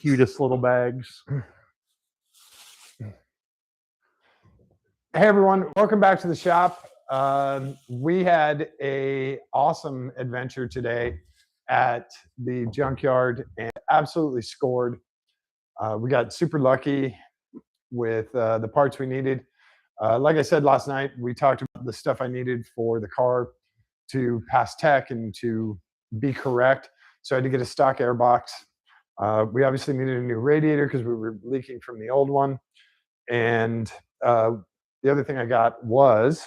cutest little bags. Hey everyone, welcome back to the shop. We had an awesome adventure today at the junkyard and absolutely scored. We got super lucky with the parts we needed. Like I said last night, we talked about the stuff I needed for the car to pass tech and to be correct. So I had to get a stock air box. We obviously needed a new radiator because we were leaking from the old one. And the other thing I got was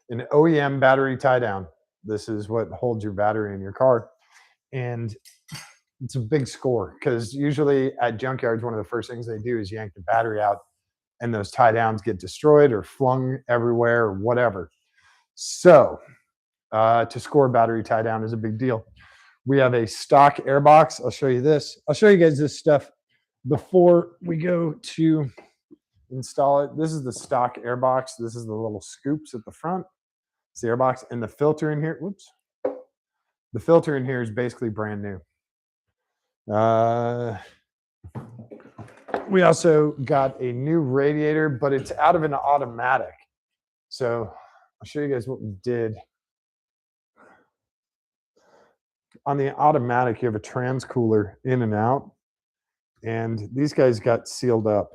an OEM battery tie down. This is what holds your battery in your car. And it's a big score because usually at junkyards, one of the first things they do is yank the battery out and those tie downs get destroyed or flung everywhere or whatever. So to score battery tie down is a big deal. We have a stock air box. I'll show you this. I'll show you guys this stuff before we go to install it. This is the stock air box. This is the little scoops at the front. It's the air box, and the filter in here. Whoops. The filter in here is basically brand new. We also got a new radiator, but it's out of an automatic. So I'll show you guys what we did. On the automatic, you have a trans cooler in and out, and these guys got sealed up.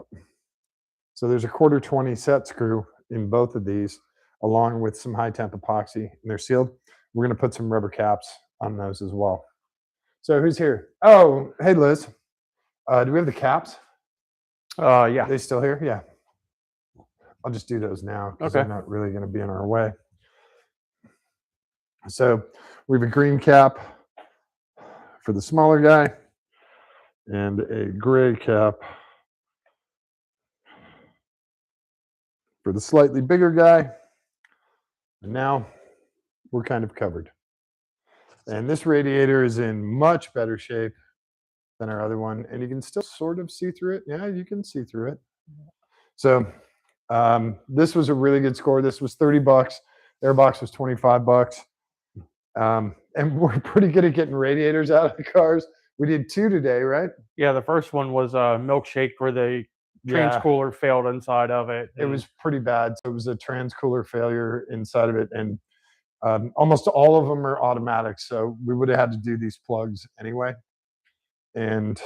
So there's a 1/4-20 set screw in both of these, along with some high temp epoxy, and they're sealed. We're going to put some rubber caps on those as well. So who's here? Oh, hey Liz. Do we have the caps? Yeah. Are they still here? Yeah. I'll just do those now because they're not really going to be in our way. So we have a green cap for the smaller guy and a gray cap for the slightly bigger guy. And now we're kind of covered. And this radiator is in much better shape than our other one. And you can still sort of see through it. Yeah, you can see through it. So this was a really good score. This was $30. Airbox was $25. And we're pretty good at getting radiators out of the cars. We did 2 today, right? Yeah, the first one was a milkshake where the trans cooler failed inside of it. It was pretty bad. So it was a trans cooler failure inside of it. And almost all of them are automatic. So we would have had to do these plugs anyway. And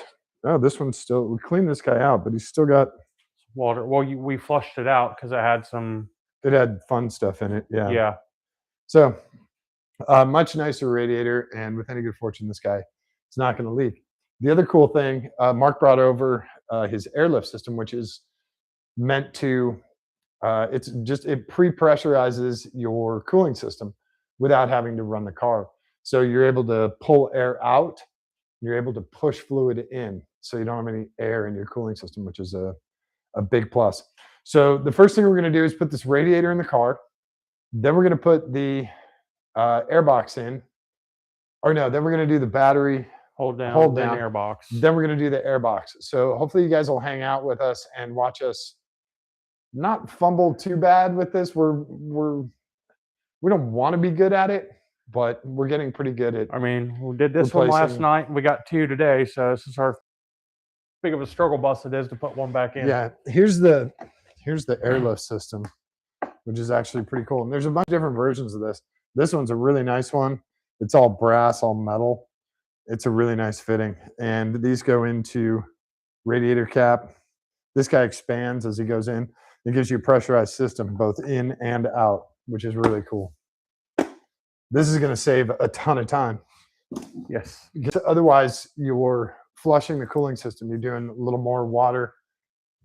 this one's still, we cleaned this guy out, but he's still got water. Well, we flushed it out because it had some. It had fun stuff in it. Yeah. Yeah. So much nicer radiator. And with any good fortune, this guy is not going to leak. The other cool thing, Mark brought over his airlift system, which is meant to, it pre-pressurizes your cooling system without having to run the car. So you're able to pull air out, you're able to push fluid in, so you don't have any air in your cooling system, which is a big plus. So the first thing we're going to do is put this radiator in the car. Then we're going to put the air box in. Or no, then we're going to do the battery hold down, air box. Then we're going to do the air box. So hopefully you guys will hang out with us and watch us not fumble too bad with this. We don't want to be good at it, but we're getting pretty good at. I mean, we did this one last night, and we got 2 today. So this is our big of a struggle bus it is to put one back in. Yeah, here's the airlift system, which is actually pretty cool. And there's a bunch of different versions of this. This one's a really nice one. It's all brass, all metal. It's a really nice fitting. And these go into radiator cap. This guy expands as he goes in. It gives you a pressurized system both in and out, which is really cool. This is going to save a ton of time. Yes. Because otherwise, you're flushing the cooling system. You're doing a little more water,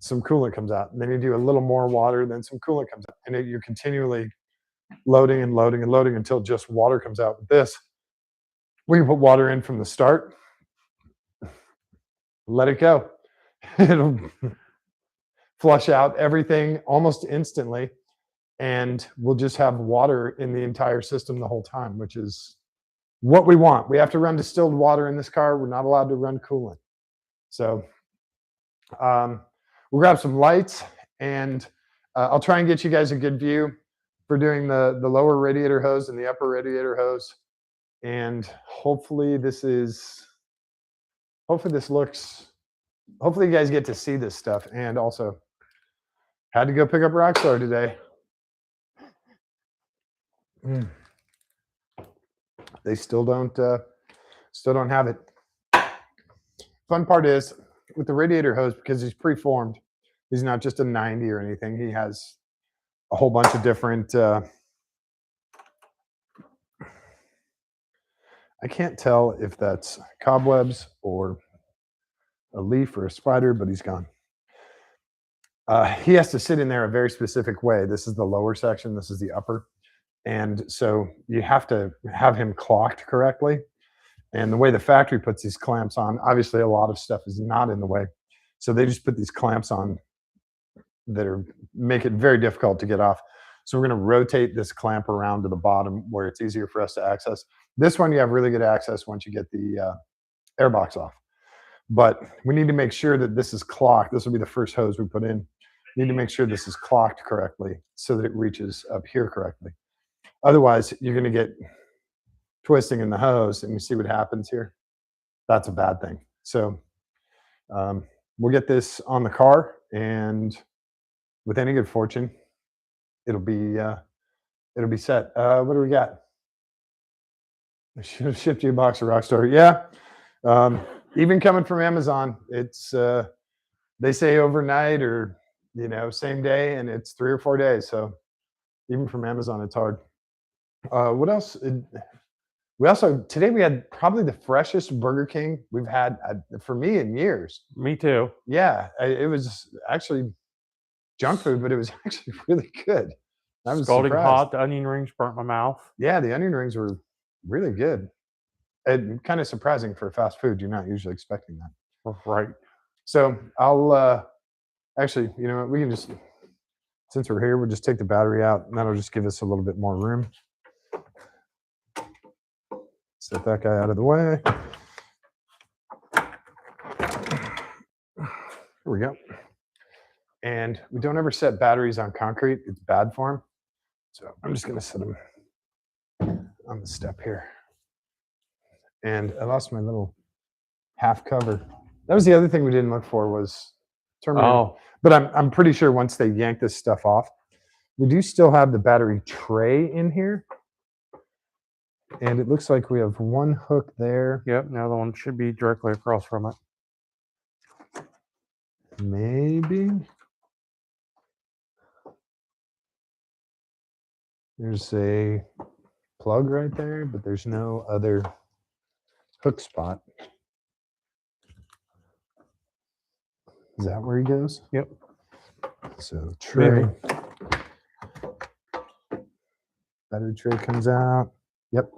some coolant comes out. And then you do a little more water, then some coolant comes out. And you're continually loading and loading and loading until just water comes out. With this, we can put water in from the start, let it go. It'll flush out everything almost instantly, and we'll just have water in the entire system the whole time, which is what we want. We have to run distilled water in this car. We're not allowed to run coolant. So we'll grab some lights, and I'll try and get you guys a good view for doing the lower radiator hose and the upper radiator hose. And hopefully this is hopefully this looks, hopefully you guys get to see this stuff. And also had to go pick up Rockstar today. They still don't have it. Fun part is with the radiator hose, because he's preformed, he's not just a 90 or anything. He has a whole bunch of different, I can't tell if that's cobwebs or a leaf or a spider, but he's gone. He has to sit in there a very specific way. This is the lower section. This is the upper. And so you have to have him clocked correctly. And the way the factory puts these clamps on, obviously a lot of stuff is not in the way. So they just put these clamps on that make it very difficult to get off. So we're going to rotate this clamp around to the bottom where it's easier for us to access. This one you have really good access once you get the airbox off. But we need to make sure that this is clocked. This will be the first hose we put in. Need to make sure this is clocked correctly so that it reaches up here correctly. Otherwise, you're going to get twisting in the hose, and you see what happens here. That's a bad thing. So we'll get this on the car, and with any good fortune, it'll be set. What do we got? I should have shipped you a box of Rockstar. Yeah, even coming from Amazon, it's they say overnight or same day, and it's 3 or 4 days. So even from Amazon, it's hard. What else? Today we had probably the freshest Burger King we've had for me in years. Me too. Yeah, it was actually junk food, but it was actually really good. I was scalding surprised. hot. The onion rings burnt my mouth. Yeah, the onion rings were really good. And kind of surprising for fast food. You're not usually expecting that. Right. So I'll actually, you know what, we can just, since we're here, we'll just take the battery out, and that'll just give us a little bit more room. Set that guy out of the way. Here we go. And we don't ever set batteries on concrete. It's bad for them. So I'm just going to set them on the step here. And I lost my little half cover. That was the other thing we didn't look for was terminator. Oh. But I'm pretty sure once they yank this stuff off, we do still have the battery tray in here. And it looks like we have one hook there. Yep, the other one should be directly across from it. Maybe. There's a plug right there, but there's no other hook spot. Is that where he goes? Yep. So tray. Maybe. Battery tray comes out. Yep.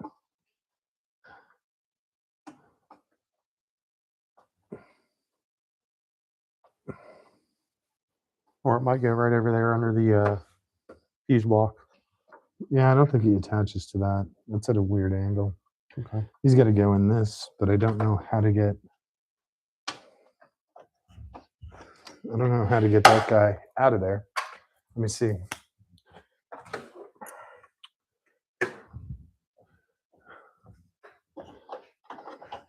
Or it might go right over there under the fuse block. Yeah, I don't think he attaches to that. That's at a weird angle. Okay. He's got to go in this, but I don't know how to get. I don't know how to get that guy out of there. Let me see.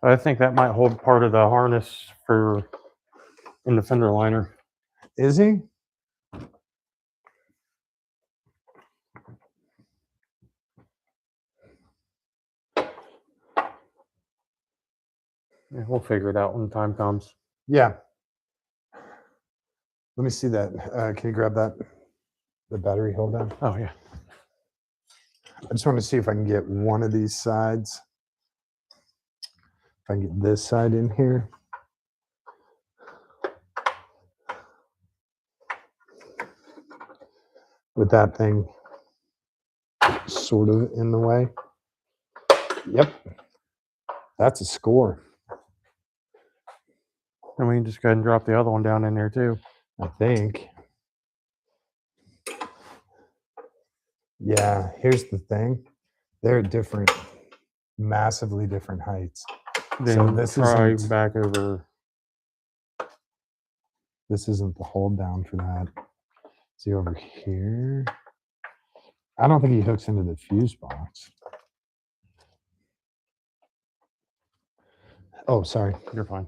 I think that might hold part of the harness in the fender liner. Is he? Yeah, we'll figure it out when the time comes. Yeah. Let me see that. Can you grab that? The battery hold down? Oh, yeah. I just want to see if I can get one of these sides. If I can get this side in here. With that thing sort of in the way. Yep. That's a score. And we can just go ahead and drop the other one down in there too. I think. Yeah, here's the thing. They're different, massively different heights. Then so this try isn't back over. This isn't the hold down for that. See over here. I don't think he hooks into the fuse box. Oh, sorry. You're fine.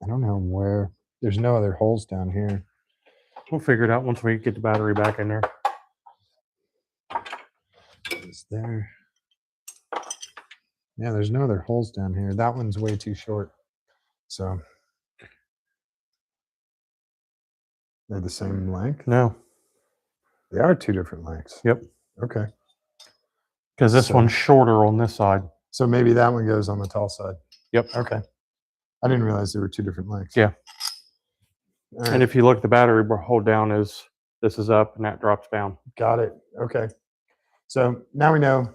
I don't know where. There's no other holes down here. We'll figure it out once we get the battery back in there. Is there? Yeah, there's no other holes down here. That one's way too short. So they're the same length? No. They are two different lengths. Yep. Okay. Because this one's shorter on this side. So maybe that one goes on the tall side. Yep. Okay. I didn't realize there were two different lengths. Yeah. All right. And if you look, the battery hold down is, this is up and that drops down. Got it. Okay. So now we know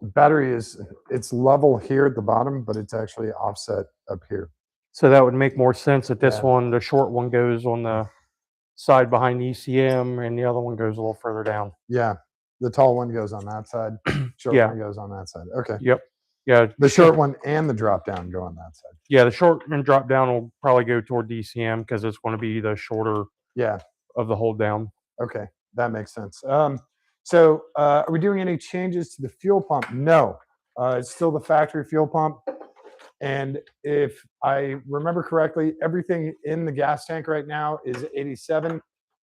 battery is, it's level here at the bottom, but it's actually offset up here. So that would make more sense that this Yeah. one, the short one, goes on the side behind the ECM and the other one goes a little further down. Yeah. The tall one goes on that side. Short Yeah. one goes on that side. Okay. Yep. Yeah. The short one and the drop down go on that side. Yeah, the short and drop down will probably go toward DCM because it's going to be the shorter Yeah. of the hold down. Okay. That makes sense. So are we doing any changes to the fuel pump? No. It's still the factory fuel pump. And if I remember correctly, everything in the gas tank right now is 87.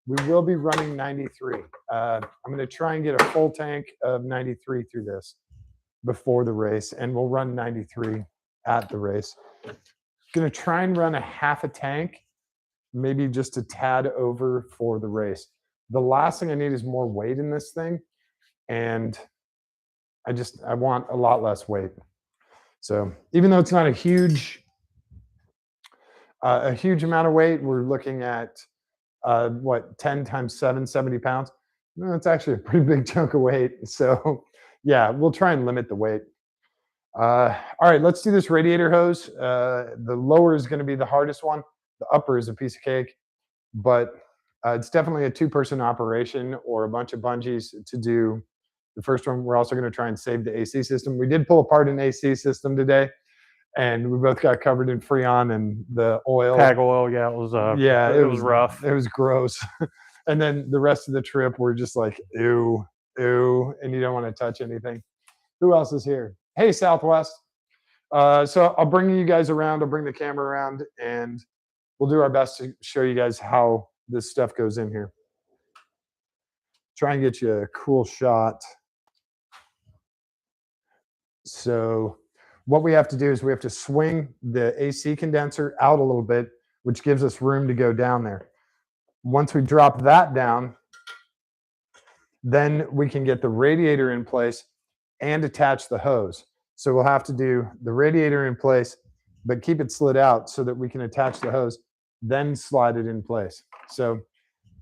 We will be running 93. I'm going to try and get a full tank of 93 through this before the race, and we'll run 93 at the race. Going to try and run a half a tank, maybe just a tad over for the race. The last thing I need is more weight in this thing, and I want a lot less weight. So even though it's not a huge amount of weight, we're looking at what, 10 times 7, 70 pounds. No, it's actually a pretty big chunk of weight. So yeah, we'll try and limit the weight. All right, let's do this radiator hose. The lower is going to be the hardest one. The upper is a piece of cake, but it's definitely a 2-person operation or a bunch of bungees to do the first one. We're also going to try and save the AC system. We did pull apart an AC system today, and we both got covered in Freon and the oil. Tag oil, yeah, it was it was rough. It was gross. And then the rest of the trip, we're just like, ew, ew, and you don't want to touch anything. Who else is here? Hey, Southwest. So I'll bring you guys around. I'll bring the camera around, and we'll do our best to show you guys how this stuff goes in here. Try and get you a cool shot. So what we have to do is we have to swing the AC condenser out a little bit, which gives us room to go down there. Once we drop that down, then we can get the radiator in place and attach the hose. So we'll have to do the radiator in place, but keep it slid out so that we can attach the hose, then slide it in place. So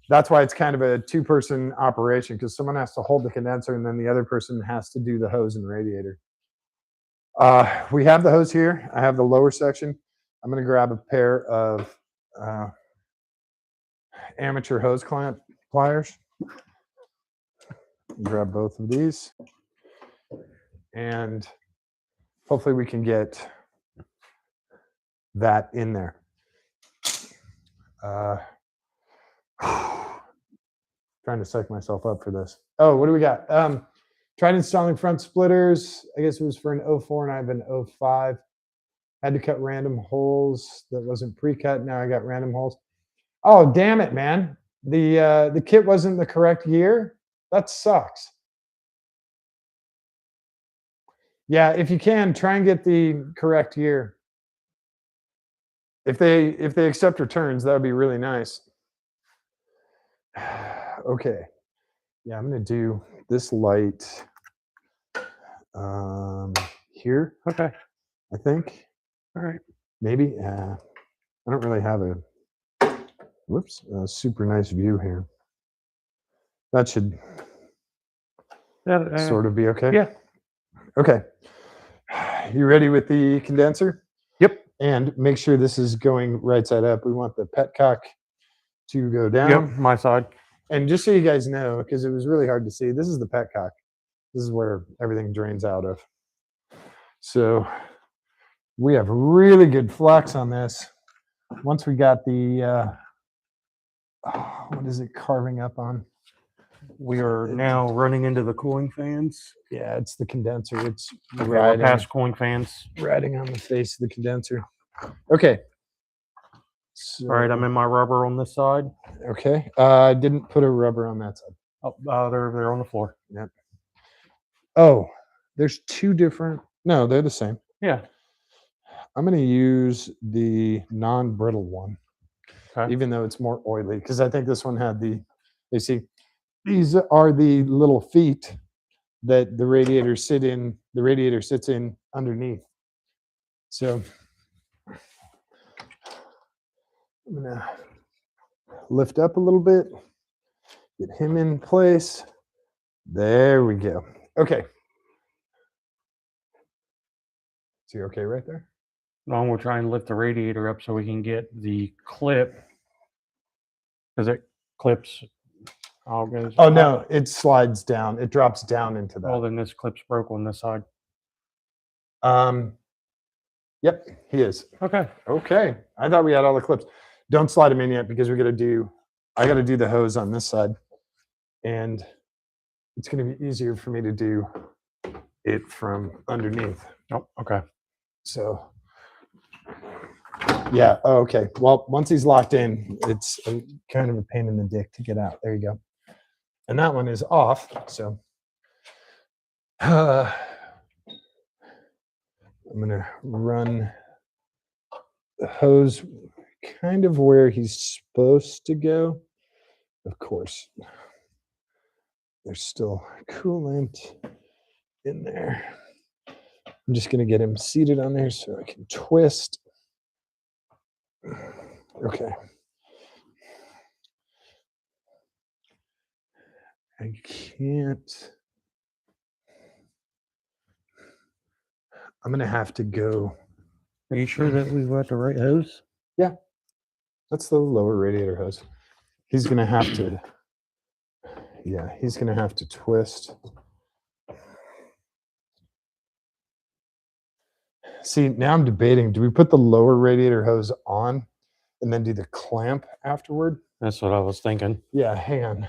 that's why it's kind of a 2-person operation, because someone has to hold the condenser and then the other person has to do the hose and radiator. We have the hose here. I have the lower section. I'm going to grab a pair of amateur hose clamp pliers. Grab both of these, and hopefully we can get that in there. Trying to psych myself up for this. Oh, what do we got? Tried installing front splitters. I guess it was for an 04 and I have an 05. Had to cut random holes that wasn't pre-cut. Now I got random holes. Oh, damn it, man. The kit wasn't the correct year. That sucks. Yeah, if you can, try and get the correct year. If they accept returns, that would be really nice. Okay. Yeah, I'm going to do this light here. Okay. I think. All right. Maybe. I don't really have a super nice view here. That should sort of be okay. Yeah. Okay. You ready with the condenser? Yep. And make sure this is going right side up. We want the petcock to go down. Yep, my side. And just so you guys know, because it was really hard to see, this is the petcock. This is where everything drains out of. So we have really good flex on this. Once we got the, what is it carving up on? We are now running into the cooling fans. Yeah, it's the condenser. It's We're past cooling fans. riding on the face of the condenser. Okay. So, All right, I'm in my rubber on this side. Okay. I didn't put a rubber on that side. Oh, they're on the floor. Yep. Oh, there's two different. No, they're the same. Yeah. I'm going to use the non-brittle one, Okay. even though it's more oily, because I think this one had the. You see, these are the little feet that the radiator sits in underneath. So I'm gonna lift up a little bit, get him in place. There we go. Okay. Is he okay right there? Now we're trying to lift the radiator up so we can get the clip, because it clips. Oh no, it slides down. It drops down into that. Well, then this clip's broke on this side. Yep, he is. Okay. Okay. I thought we had all the clips. Don't slide him in yet because I got to do the hose on this side. And it's going to be easier for me to do it from underneath. Oh, okay. So, yeah. Oh, okay. Well, once he's locked in, it's kind of a pain in the dick to get out. There you go. And that one is off. So, I'm going to run the hose kind of where he's supposed to go. Of course, there's still coolant in there. I'm just going to get him seated on there so I can twist. Okay. I can't. I'm going to have to go. Are you sure that we've got the right hose? Yeah. That's the lower radiator hose. He's going to have to. Yeah, he's going to have to twist. See, now I'm debating, do we put the lower radiator hose on and then do the clamp afterward? That's what I was thinking. Yeah, hang on.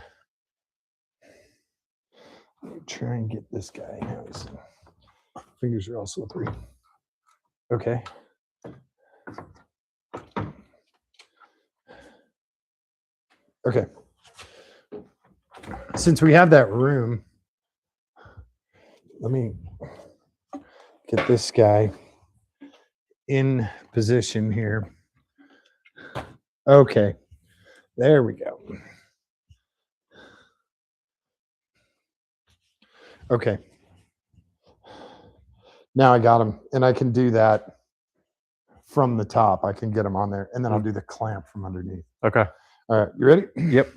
Let me try and get this guy. His fingers are all slippery. Okay. Okay. Since we have that room, let me get this guy in position here. Okay. There we go. Okay. Now I got him, and I can do that from the top. I can get him on there, and then I'll do the clamp from underneath. Okay. All right. You ready? Yep.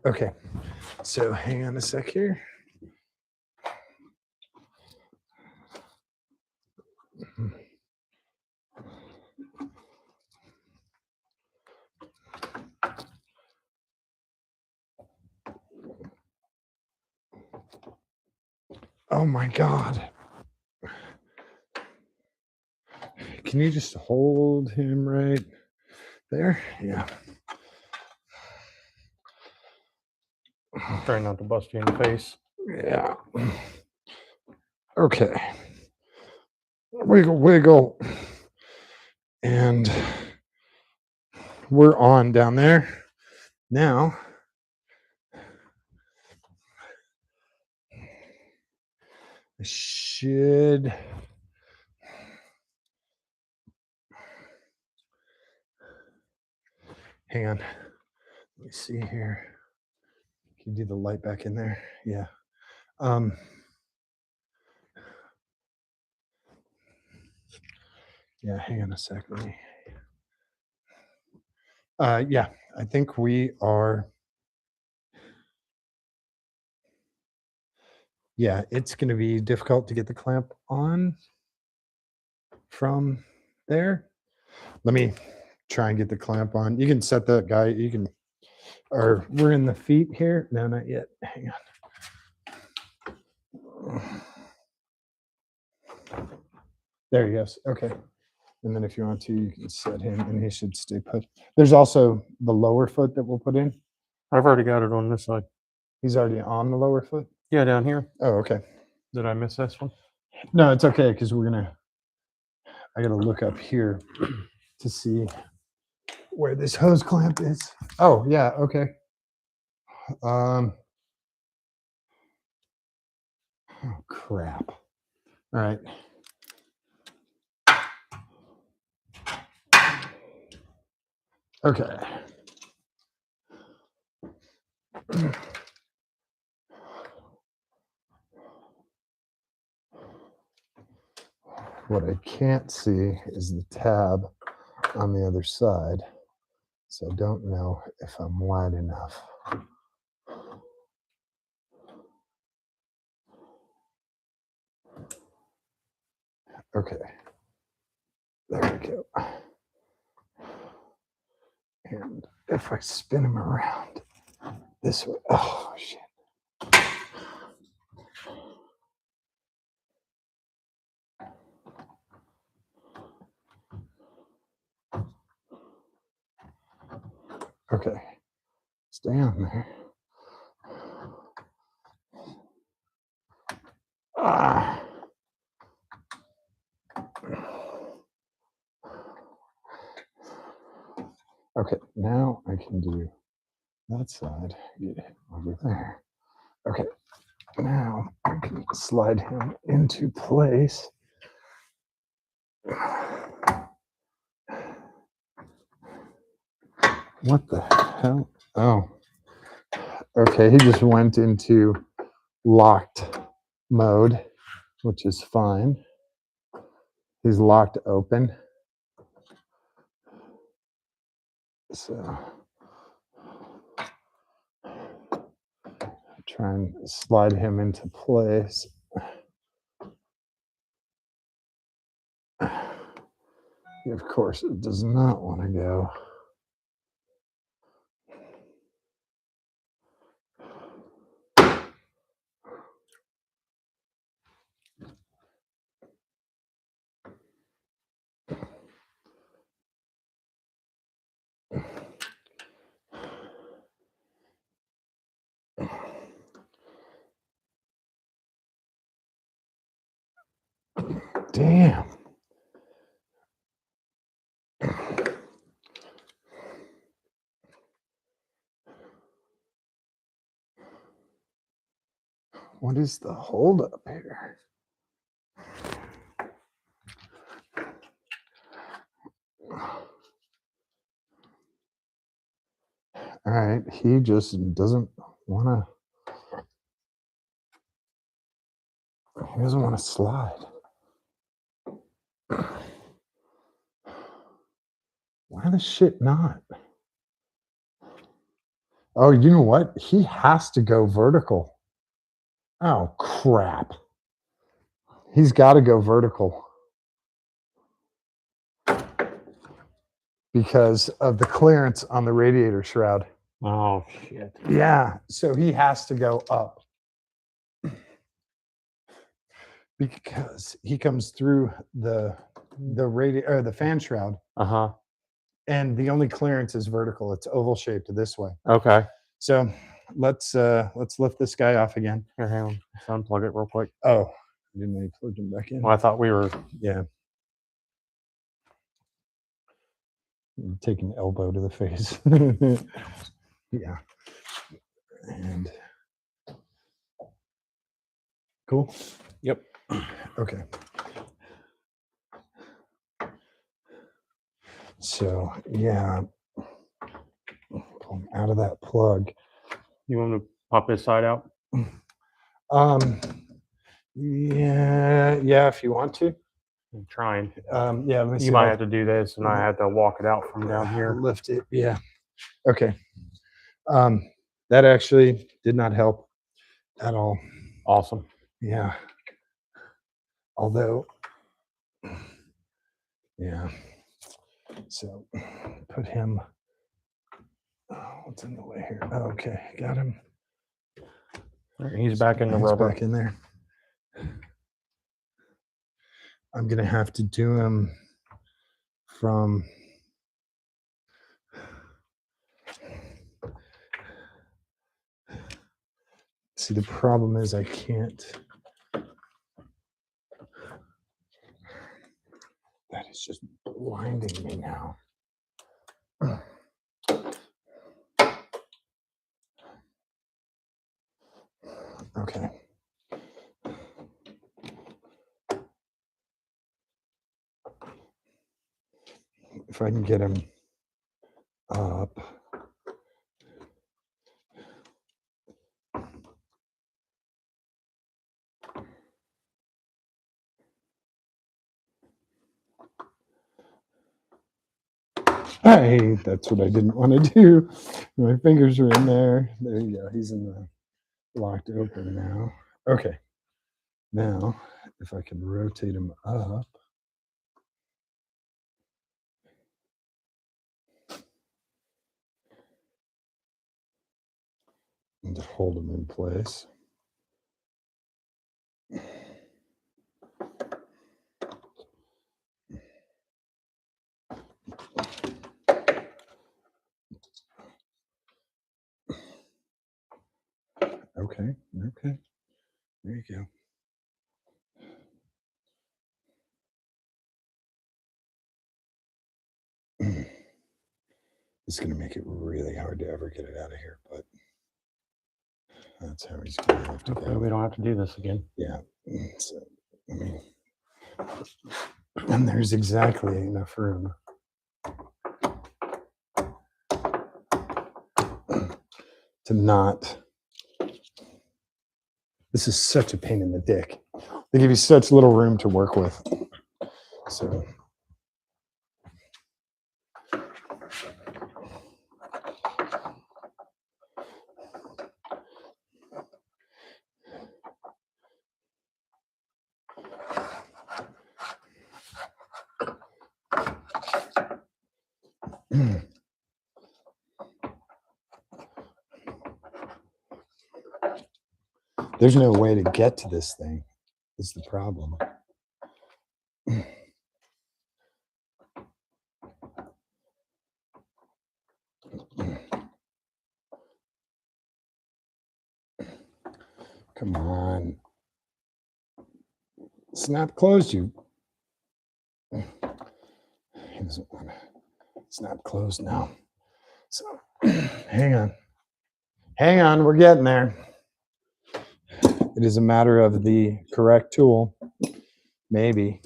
Okay. So hang on a sec here. Oh my God. Can you just hold him right there? Yeah. I'm trying not to bust you in the face. Yeah. Okay. Wiggle, wiggle. And we're on down there. Now, I should. Hang on. Let me see here. Can you do the light back in there? Yeah. Yeah, hang on a sec. Let me. Yeah, I think we are. Yeah, it's going to be difficult to get the clamp on from there. Let me try and get the clamp on. You can set that guy. You can, or we're in the feet here. No, not yet. Hang on. There he goes. Okay. And then if you want to, you can set him and he should stay put. There's also the lower foot that we'll put in. I've already got it on this side. He's already on the lower foot? Yeah, down here. Oh, okay. Did I miss this one? No, it's okay because I gotta look up here to see where this hose clamp is. Oh, yeah, okay. Oh, crap. All right. Okay. What I can't see is the tab on the other side, so I don't know if I'm wide enough. Okay, there we go. And if I spin him around this way, oh shit. Okay, stay on there. Ah. Okay, now I can do that side, get it over there. Okay, now I can slide him into place. What the hell? Oh, okay, he just went into locked mode, which is fine. He's locked open. So try and slide him into place. Of course, it does not want to go. Damn. What is the holdup here? All right, he just doesn't want to. He doesn't want to slide. Why the shit not? Oh, you know what? He has to go vertical. Oh, crap. He's got to go vertical because of the clearance on the radiator shroud. Oh, shit. Yeah, so he has to go up because he comes through the fan shroud. Uh-huh. And the only clearance is vertical. It's oval shaped this way. Okay. So let's lift this guy off again. Here, hang on. Let's unplug it real quick. Oh, I didn't know you plugged him back in. Well, I thought we were. Yeah. Take an elbow to the face. Yeah. And cool. Yep. Okay. So yeah, pull him out of that plug. You want to pop this side out? Yeah, if you want to. I'm trying. Yeah, let me see. You might have to do this, and I had to walk it out from down here. Lift it. Yeah. Okay. That actually did not help at all. Awesome. Yeah. Although, yeah. So put him. Oh, what's in the way here? Oh, okay, got him. He's back in the rubber. Back in there. I'm gonna have to do him from. See, the problem is I can't. That is just blinding me now. Okay. If I can get him up. Hey, that's what I didn't want to do. My fingers are in there. There you go. He's in the locked open now. Okay. Now, if I can rotate him up. And just hold him in place. Okay, okay. There you go. It's going to make it really hard to ever get it out of here, but that's how he's going to have to go. We don't have to do this again. Yeah. So, I mean, and there's exactly enough room to not. This is such a pain in the dick. They give you such little room to work with. So. There's no way to get to this thing, is the problem. Come on. Snap closed, you. He doesn't want to snap closed now. So hang on. Hang on, we're getting there. It is a matter of the correct tool. Maybe.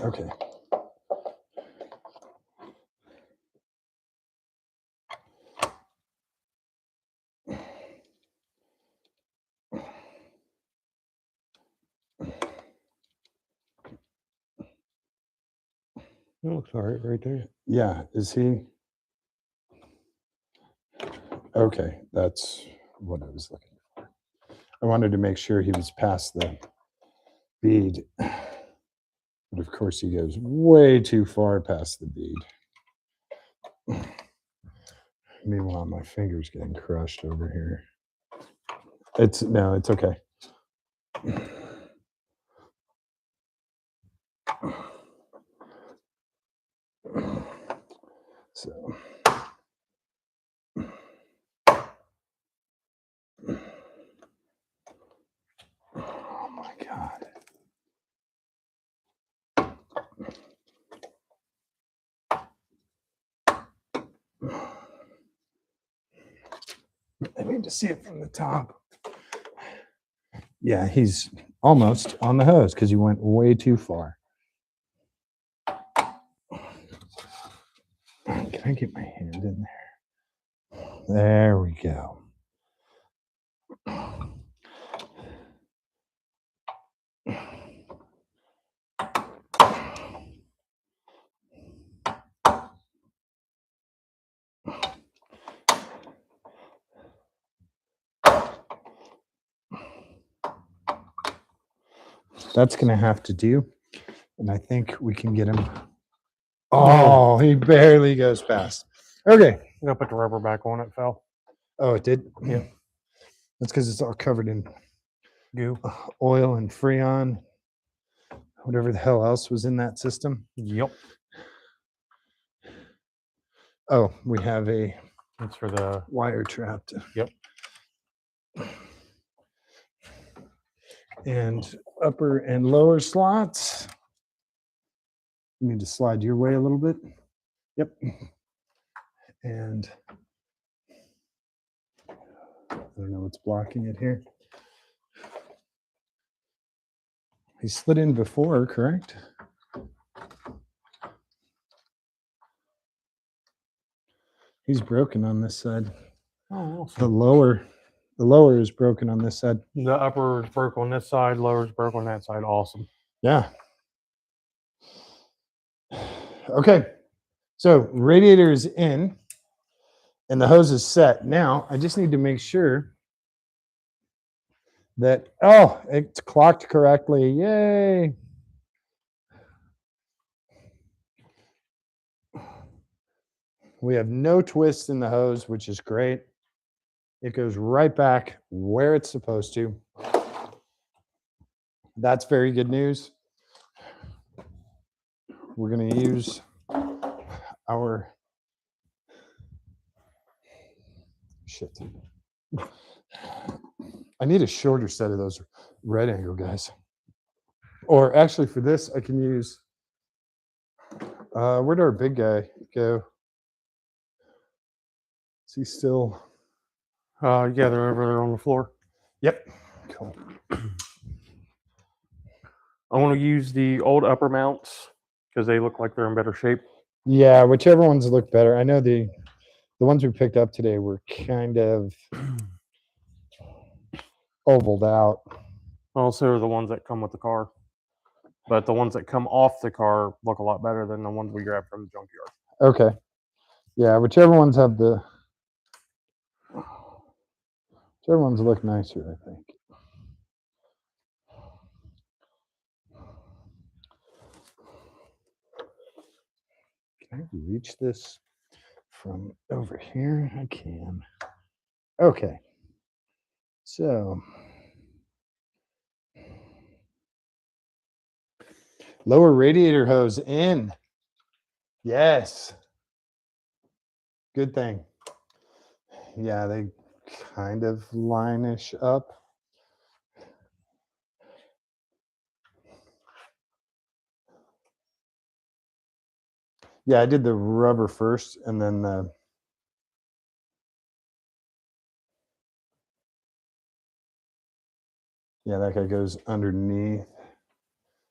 Okay. It looks all right there. Yeah, is he? Okay, that's what I was looking for. I wanted to make sure he was past the bead. But of course he goes way too far past the bead. Meanwhile, my finger's getting crushed over here. It's okay. So oh my God. I need to see it from the top. Yeah, he's almost on the hose because he went way too far. Can I get my hand in there? There we go. That's going to have to do. And I think we can get him Oh, he barely goes past. Okay. I'm gonna put the rubber back on. It fell. Oh, it did? Yeah. That's because it's all covered in Goo. oil and Freon, whatever the hell else was in that system. Yep. Oh, we have a That's for the wire trapped. Yep. And upper and lower slots. You need to slide your way a little bit. Yep. And I don't know what's blocking it here. He slid in before, correct? He's broken on this side. Oh, awesome. The lower is broken on this side. The upper is broke on this side, lower is broke on that side. Awesome. Yeah. Okay. So radiator is in and the hose is set. Now I just need to make sure that, oh, it's clocked correctly. Yay. We have no twist in the hose, which is great. It goes right back where it's supposed to. That's very good news. We're going to use our shit. I need a shorter set of those red angle guys. Or actually for this, I can use, where'd our big guy go? Is he still? Yeah, they're over there on the floor. Yep. Cool. I want to use the old upper mounts because they look like they're in better shape. Yeah, whichever ones look better. I know the ones we picked up today were kind of ovaled out. Also, the ones that come with the car. But the ones that come off the car look a lot better than the ones we grabbed from the junkyard. Okay. Yeah, whichever ones look nicer, I think. Can I reach this from over here? I can. Okay. So lower radiator hose in. Yes. Good thing. Yeah, they kind of line-ish up. Yeah, I did the rubber first and then the yeah, that guy goes underneath.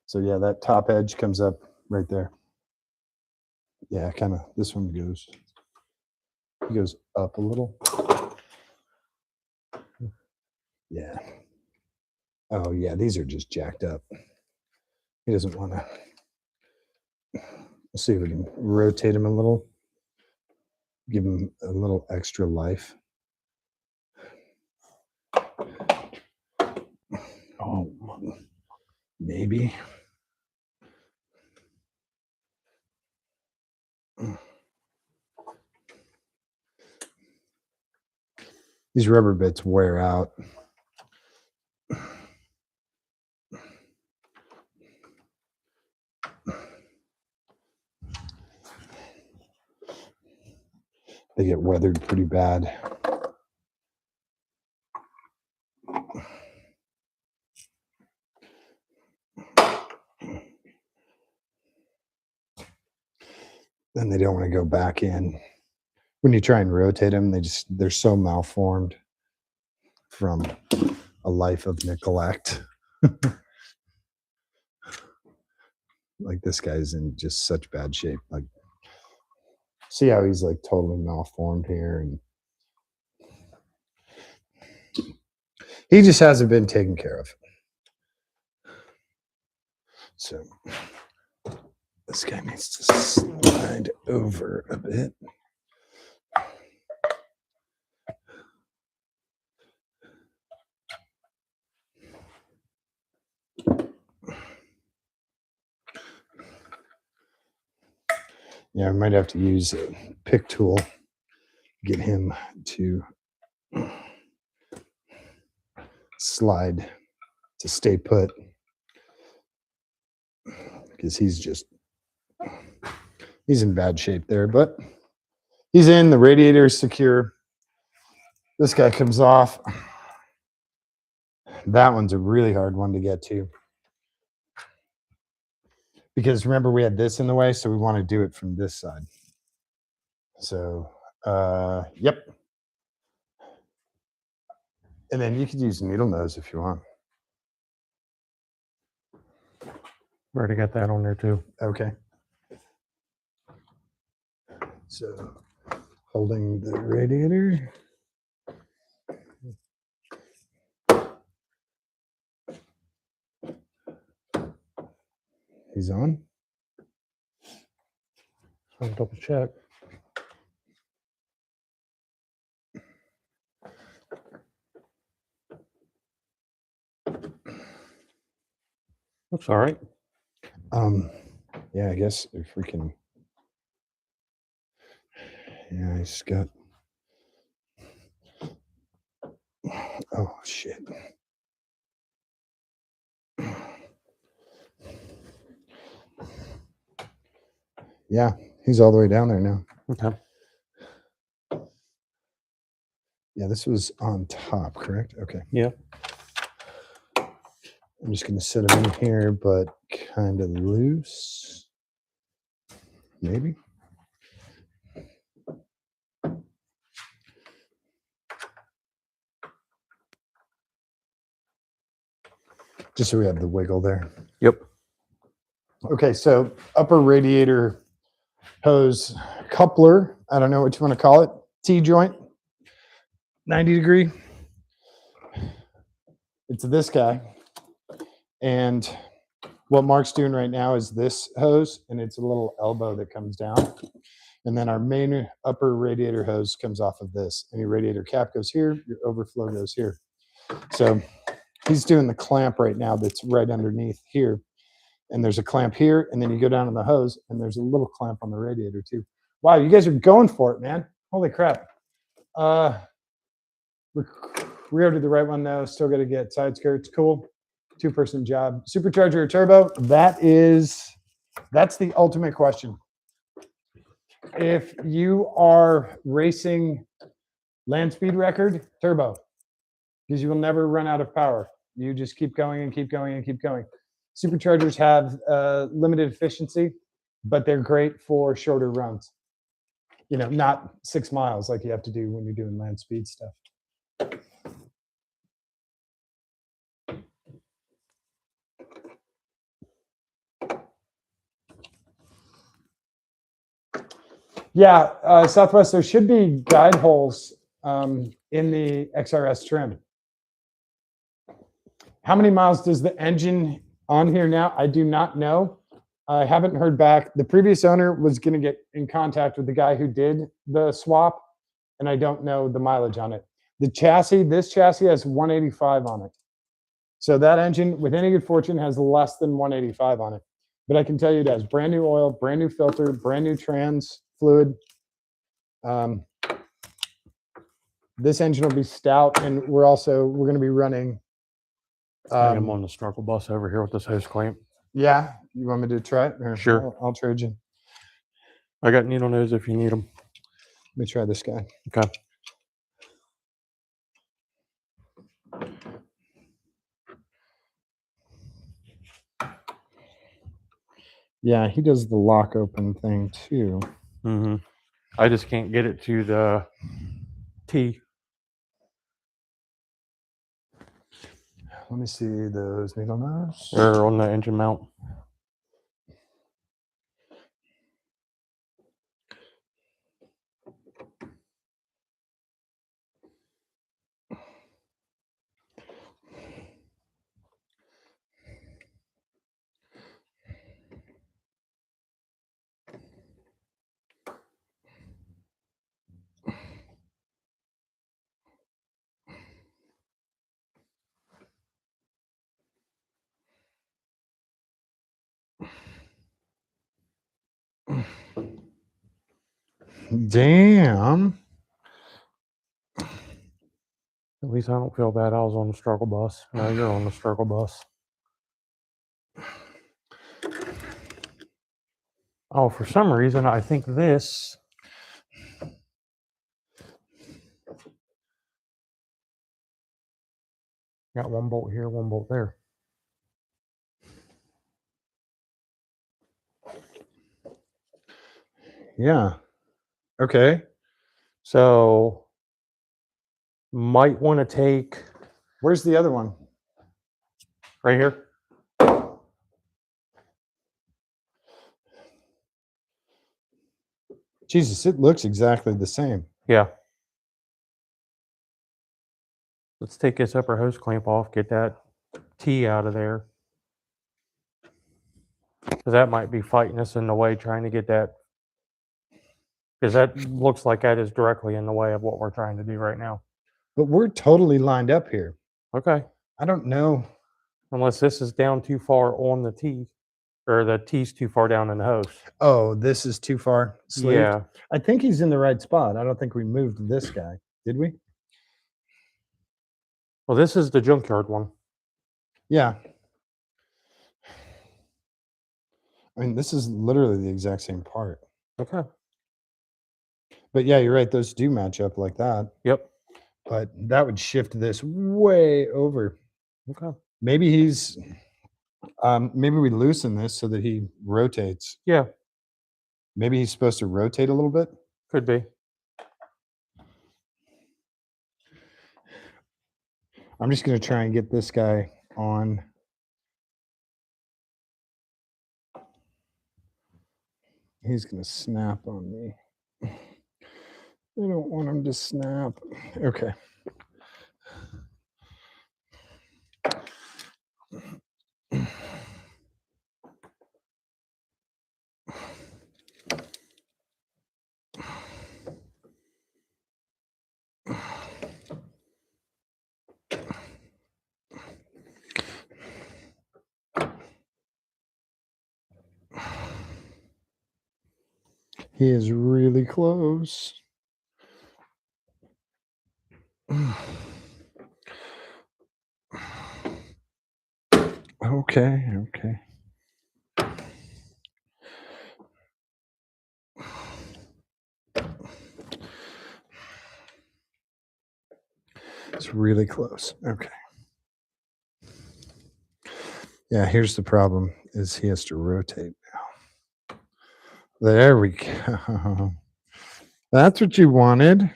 So yeah, that top edge comes up right there. Yeah, kind of this one goes up a little. Yeah. Oh yeah, these are just jacked up. He doesn't want to. Let's see if we can rotate him a little. Give him a little extra life. Oh, maybe. These rubber bits wear out. They get weathered pretty bad. Then they don't want to go back in. When you try and rotate them, they're so malformed from a life of neglect. Like this guy's in just such bad shape. Like, see how he's like totally malformed here, and he just hasn't been taken care of. So this guy needs to slide over a bit. Yeah, I might have to use a pick tool, get him to slide to stay put, because he's in bad shape there, but he's in. The radiator is secure. This guy comes off. That one's a really hard one to get to, because remember we had this in the way, so we want to do it from this side. So yep. And then you could use needle nose if you want. We already got that on there too. Okay. So holding the radiator. He's on. I'll double check. Looks all right. Yeah, I guess if we can. Yeah, he's got. Oh shit. Yeah, he's all the way down there now. Okay. Yeah, this was on top, correct? Okay. Yeah. I'm just going to set him in here, but kind of loose. Maybe. Just so we have the wiggle there. Yep. Okay, so upper radiator hose coupler. I don't know what you want to call it. T-joint. 90 degree. It's this guy. And what Mark's doing right now is this hose, and it's a little elbow that comes down. And then our main upper radiator hose comes off of this. And your radiator cap goes here, your overflow goes here. So he's doing the clamp right now that's right underneath here. And there's a clamp here, and then you go down to the hose, and there's a little clamp on the radiator too. Wow, you guys are going for it, man. Holy crap. Rear did the right one though. Still got to get side skirts. Cool. 2-person job. Supercharger or turbo? That's the ultimate question. If you are racing land speed record, turbo, because you will never run out of power. You just keep going and keep going and keep going. Superchargers have limited efficiency, but they're great for shorter runs. You know, not 6 miles like you have to do when you're doing land speed stuff. Yeah, Southwest, there should be guide holes in the XRS trim. How many miles does the engine on here now? I do not know. I haven't heard back. The previous owner was going to get in contact with the guy who did the swap, and I don't know the mileage on it. The chassis, this chassis has 185 on it. So that engine, with any good fortune, has less than 185 on it. But I can tell you it has brand new oil, brand new filter, brand new trans fluid. This engine will be stout, and we're going to be running. I'm on the struggle bus over here with this hose clamp. Yeah, you want me to try it? Or Sure. I'll trade you. I got needle nose if you need them. Let me try this guy. Okay. Yeah, he does the lock open thing too. Mm-hmm. I just can't get it to the T. Let me see those needle nose. They're on the engine mount. Damn. At least I don't feel bad. I was on the struggle bus. No, you're on the struggle bus. Oh, for some reason, I think this. Got one bolt here, one bolt there. Yeah. Okay. So, might want to take Where's the other one? right here. Jesus, it looks exactly the same. Yeah. Let's take this upper hose clamp off, get that T out of there. Because that might be fighting us in the way, trying to get that. Because that looks like that is directly in the way of what we're trying to do right now. But we're totally lined up here. Okay. I don't know. Unless this is down too far on the T, or the T's too far down in the hose. Oh, this is too far sleeved? Yeah. I think he's in the right spot. I don't think we moved this guy. Did we? Well, this is the junkyard one. Yeah. I mean, this is literally the exact same part. Okay. But yeah, you're right. Those do match up like that. Yep. But that would shift this way over. Okay. Maybe he's maybe we loosen this so that he rotates. Yeah. Maybe he's supposed to rotate a little bit. Could be. I'm just going to try and get this guy on. He's going to snap on me. I don't want him to snap. Okay. He is really close. Okay. It's really close. Okay. Yeah, here's the problem is he has to rotate now. There we go. That's what you wanted.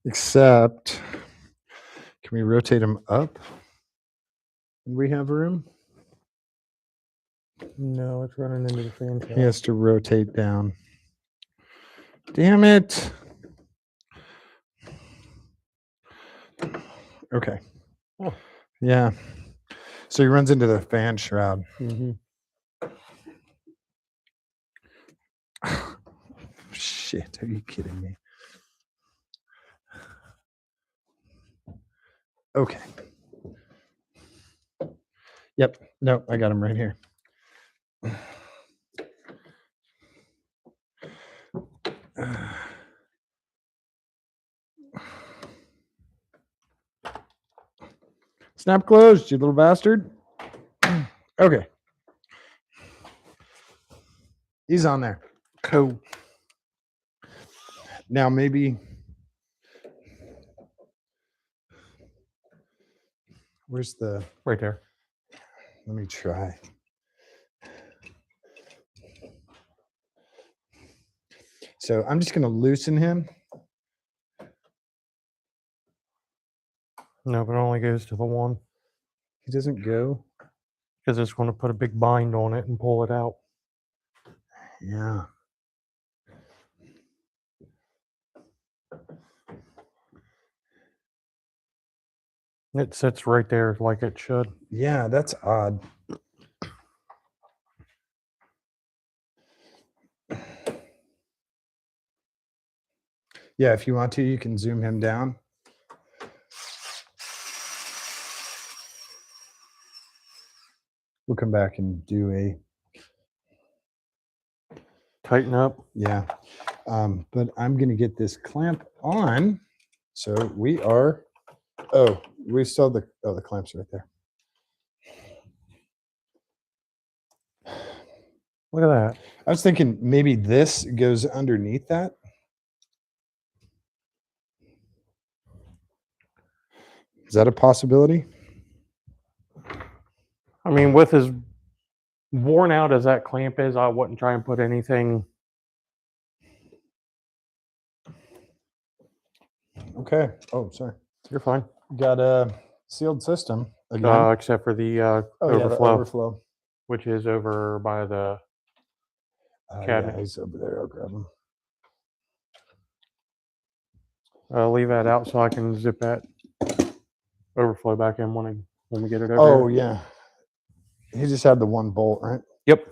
Except, can we rotate him up? And we have room? No, it's running into the fan He has to rotate down. Damn it. Okay. Oh. Yeah. So he runs into the fan shroud. Mm-hmm. Shit, are you kidding me? Okay. Yep. No, I got him right here. Snap closed, you little bastard. Okay. He's on there. Cool. Now maybe. Where's the. Right there. Let me try. So I'm just going to loosen him. No, but it only goes to the one. He doesn't go. Because it's going to put a big bind on it and pull it out. Yeah. It sits right there like it should. Yeah, that's odd. Yeah, if you want to, you can zoom him down. We'll come back and do a Tighten up. Yeah. But I'm going to get this clamp on. So we are, we still have the clamps right there. Look at that. I was thinking maybe this goes underneath that. Is that a possibility? I mean, with as worn out as that clamp is, I wouldn't try and put anything. Okay. Oh, sorry. You're fine. Got a sealed system again. Except for the Yeah, the overflow, overflow. which is over by the cabinet. Yeah, he's over there. I'll grab him. Leave that out so I can zip that overflow back in when we get it over. Oh, here. yeah. He just had the one bolt, right? Yep.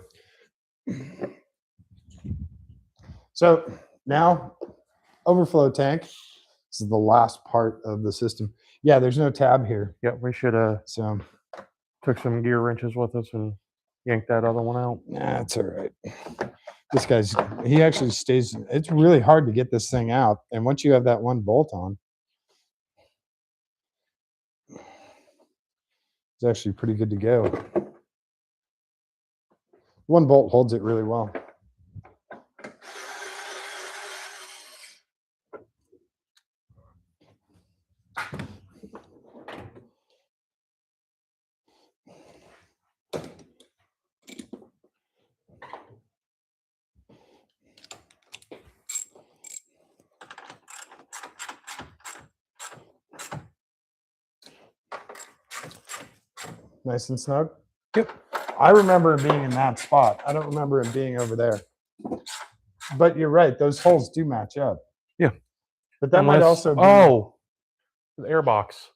So now, overflow tank. This is the last part of the system. Yeah, there's no tab here. Yep. We should have So took some gear wrenches with us and yanked that other one out. nah, it's all right. This he actually stays. It's really hard to get this thing out. And once you have that one bolt on, it's actually pretty good to go. One bolt holds it really well. Nice and snug? Yep. I remember it being in that spot. I don't remember it being over there. But you're right. Those holes do match up. Yeah. But that might also be... Oh, the air box.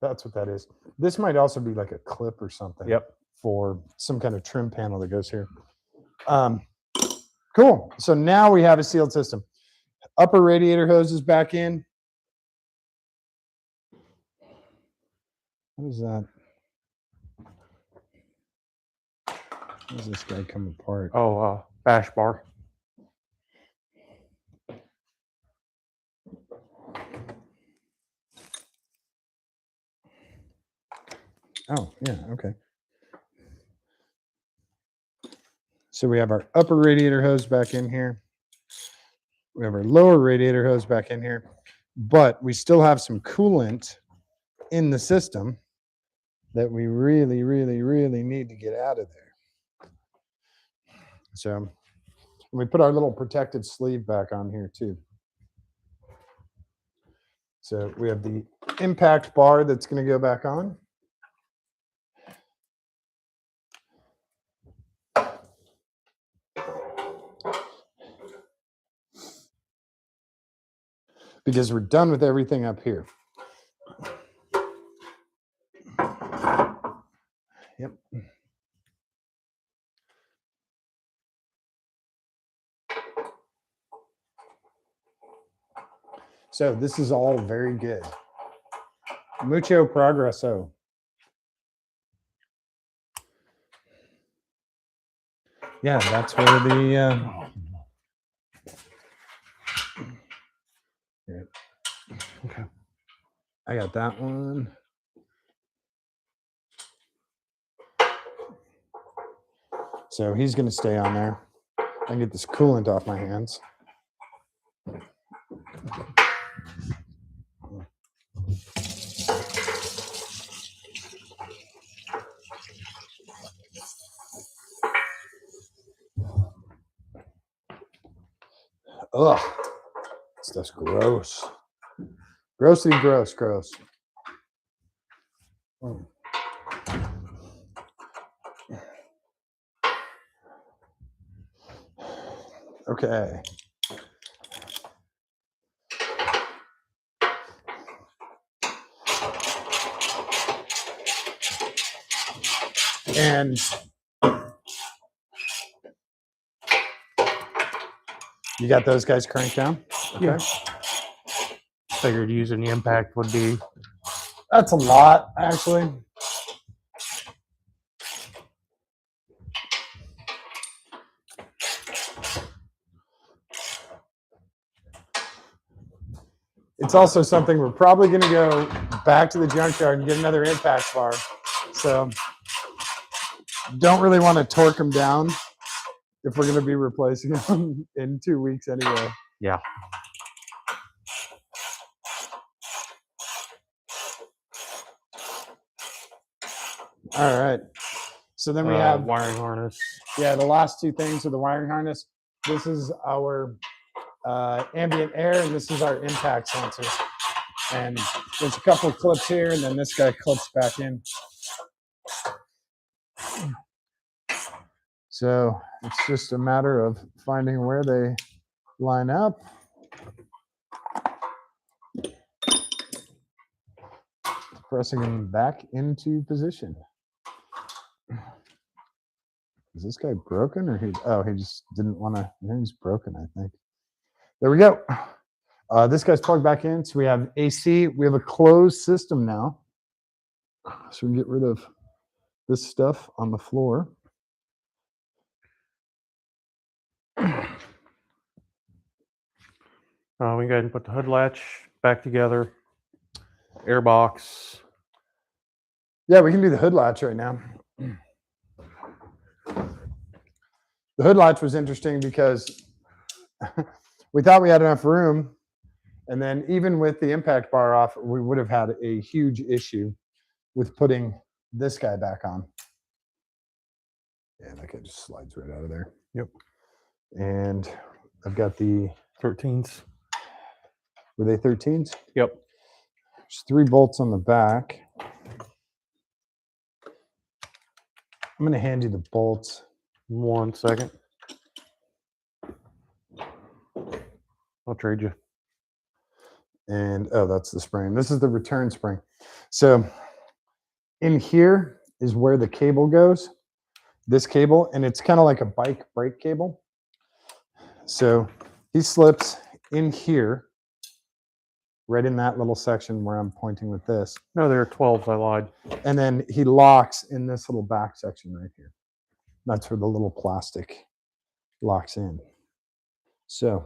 That's what that is. This might also be like a clip or something. Yep. For some kind of trim panel that goes here. Cool. So now we have a sealed system. Upper radiator hose is back in. What is that? How does this guy come apart? Oh, bash bar. Oh, yeah, okay. So we have our upper radiator hose back in here. We have our lower radiator hose back in here, but we still have some coolant in the system that we really, really, really need to get out of there. So we put our little protective sleeve back on here too. So we have the impact bar that's going to go back on. Because we're done with everything up here. Yep. So this is all very good. Mucho progreso. Yeah, that's where the here. Okay. I got that one. So he's going to stay on there. I can get this coolant off my hands. Ugh, stuff's gross. Grossly gross. Okay. And you got those guys cranked down? Okay. Yeah. Figured using the impact would be. That's a lot, actually. it's also something we're probably going to go back to the junkyard and get another impact bar. So don't really want to torque them down if we're going to be replacing them in 2 weeks anyway. Yeah. All right. So then we have wiring harness. Yeah, the last two things are the wiring harness. This is our ambient air, and this is our impact sensor. And there's a couple of clips here, and then this guy clips back in. So it's just a matter of finding where they line up. Pressing them back into position. Is this guy broken, or he just didn't want to? He's broken, I think. There we go. This guy's plugged back in, so we have AC. We have a closed system now, so we can get rid of this stuff on the floor. We can go ahead and put the hood latch back together. Air box. Yeah, we can do the hood latch right now. The hood latch was interesting because we thought we had enough room, and then even with the impact bar off, we would have had a huge issue with putting this guy back on. Yeah, that guy just slides right out of there. Yep. And I've got the 13s. Were they 13s? Yep. There's 3 bolts on the back. I'm going to hand you the bolts. 1 second. I'll trade you. And oh, that's the spring. This is the return spring. So in here is where the cable goes. This cable, and it's kind of like a bike brake cable. So he slips in here, right in that little section where I'm pointing with this. No, there are 12s. I lied. And then he locks in this little back section right here. That's where the little plastic locks in. So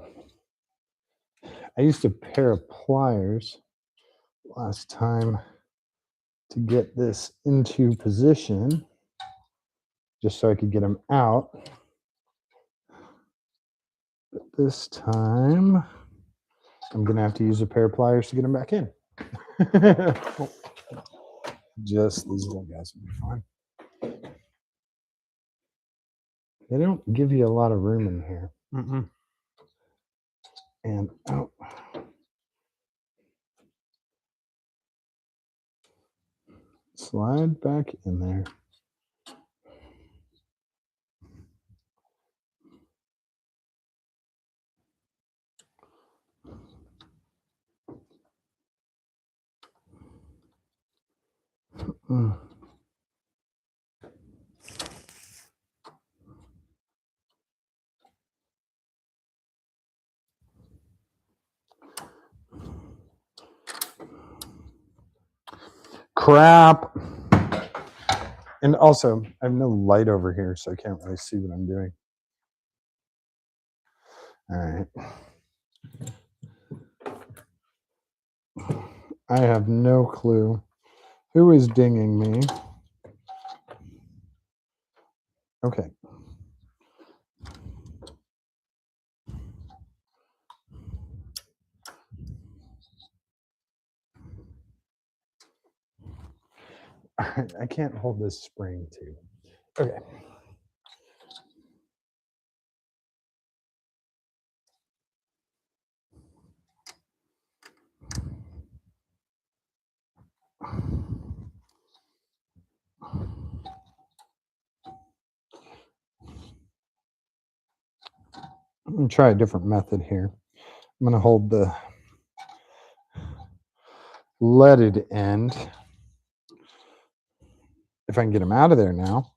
I used a pair of pliers last time to get this into position, just so I could get them out. But this time, I'm going to have to use a pair of pliers to get them back in. Just these little guys will be fine. They don't give you a lot of room in here. Mm-mm. And oh, slide back in there. Crap. And also, I have no light over here, so I can't really see what I'm doing. All right. I have no clue who is dinging me. Okay. All right, I can't hold this spring too. Okay. I'm going to try a different method here. I'm going to hold the leaded end, if I can get them out of there now.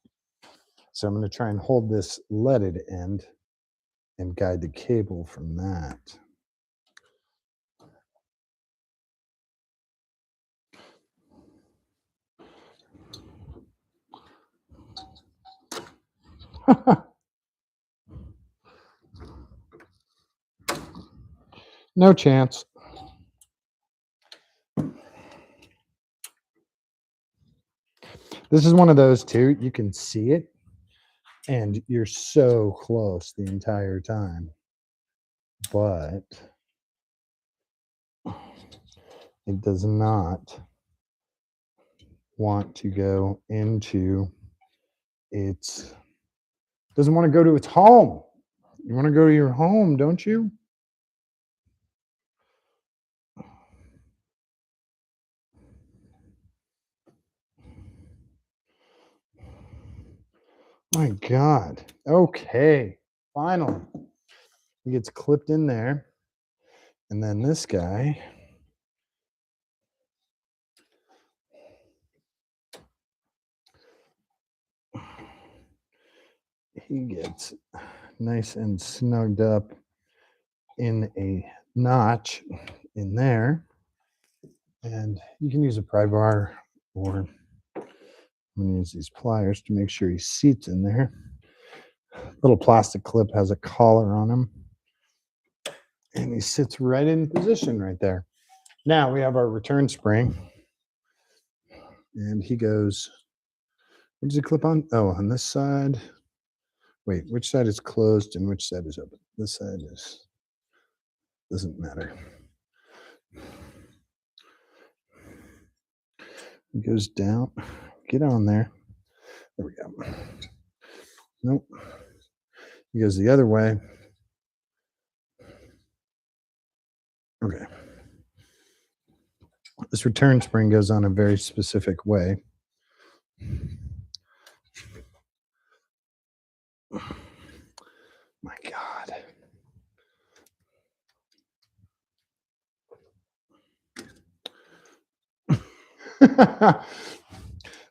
So I'm going to try and hold this leaded end and guide the cable from that. No chance. This is one of those too. You can see it, and you're so close the entire time, but it does not want to go into its. Doesn't want to go to its home. You want to go to your home, don't you? My God. Okay. Finally. He gets clipped in there. And then this guy. He gets nice and snugged up in a notch in there. And you can use a pry bar, or I'm going to use these pliers to make sure he seats in there. Little plastic clip has a collar on him, and he sits right in position right there. Now we have our return spring, and he goes, what does he clip on? Oh, on this side. Wait, which side is closed and which side is open? This side is, doesn't matter. He goes down, get on there. There we go. Nope. He goes the other way. Okay. This return spring goes on a very specific way. My God.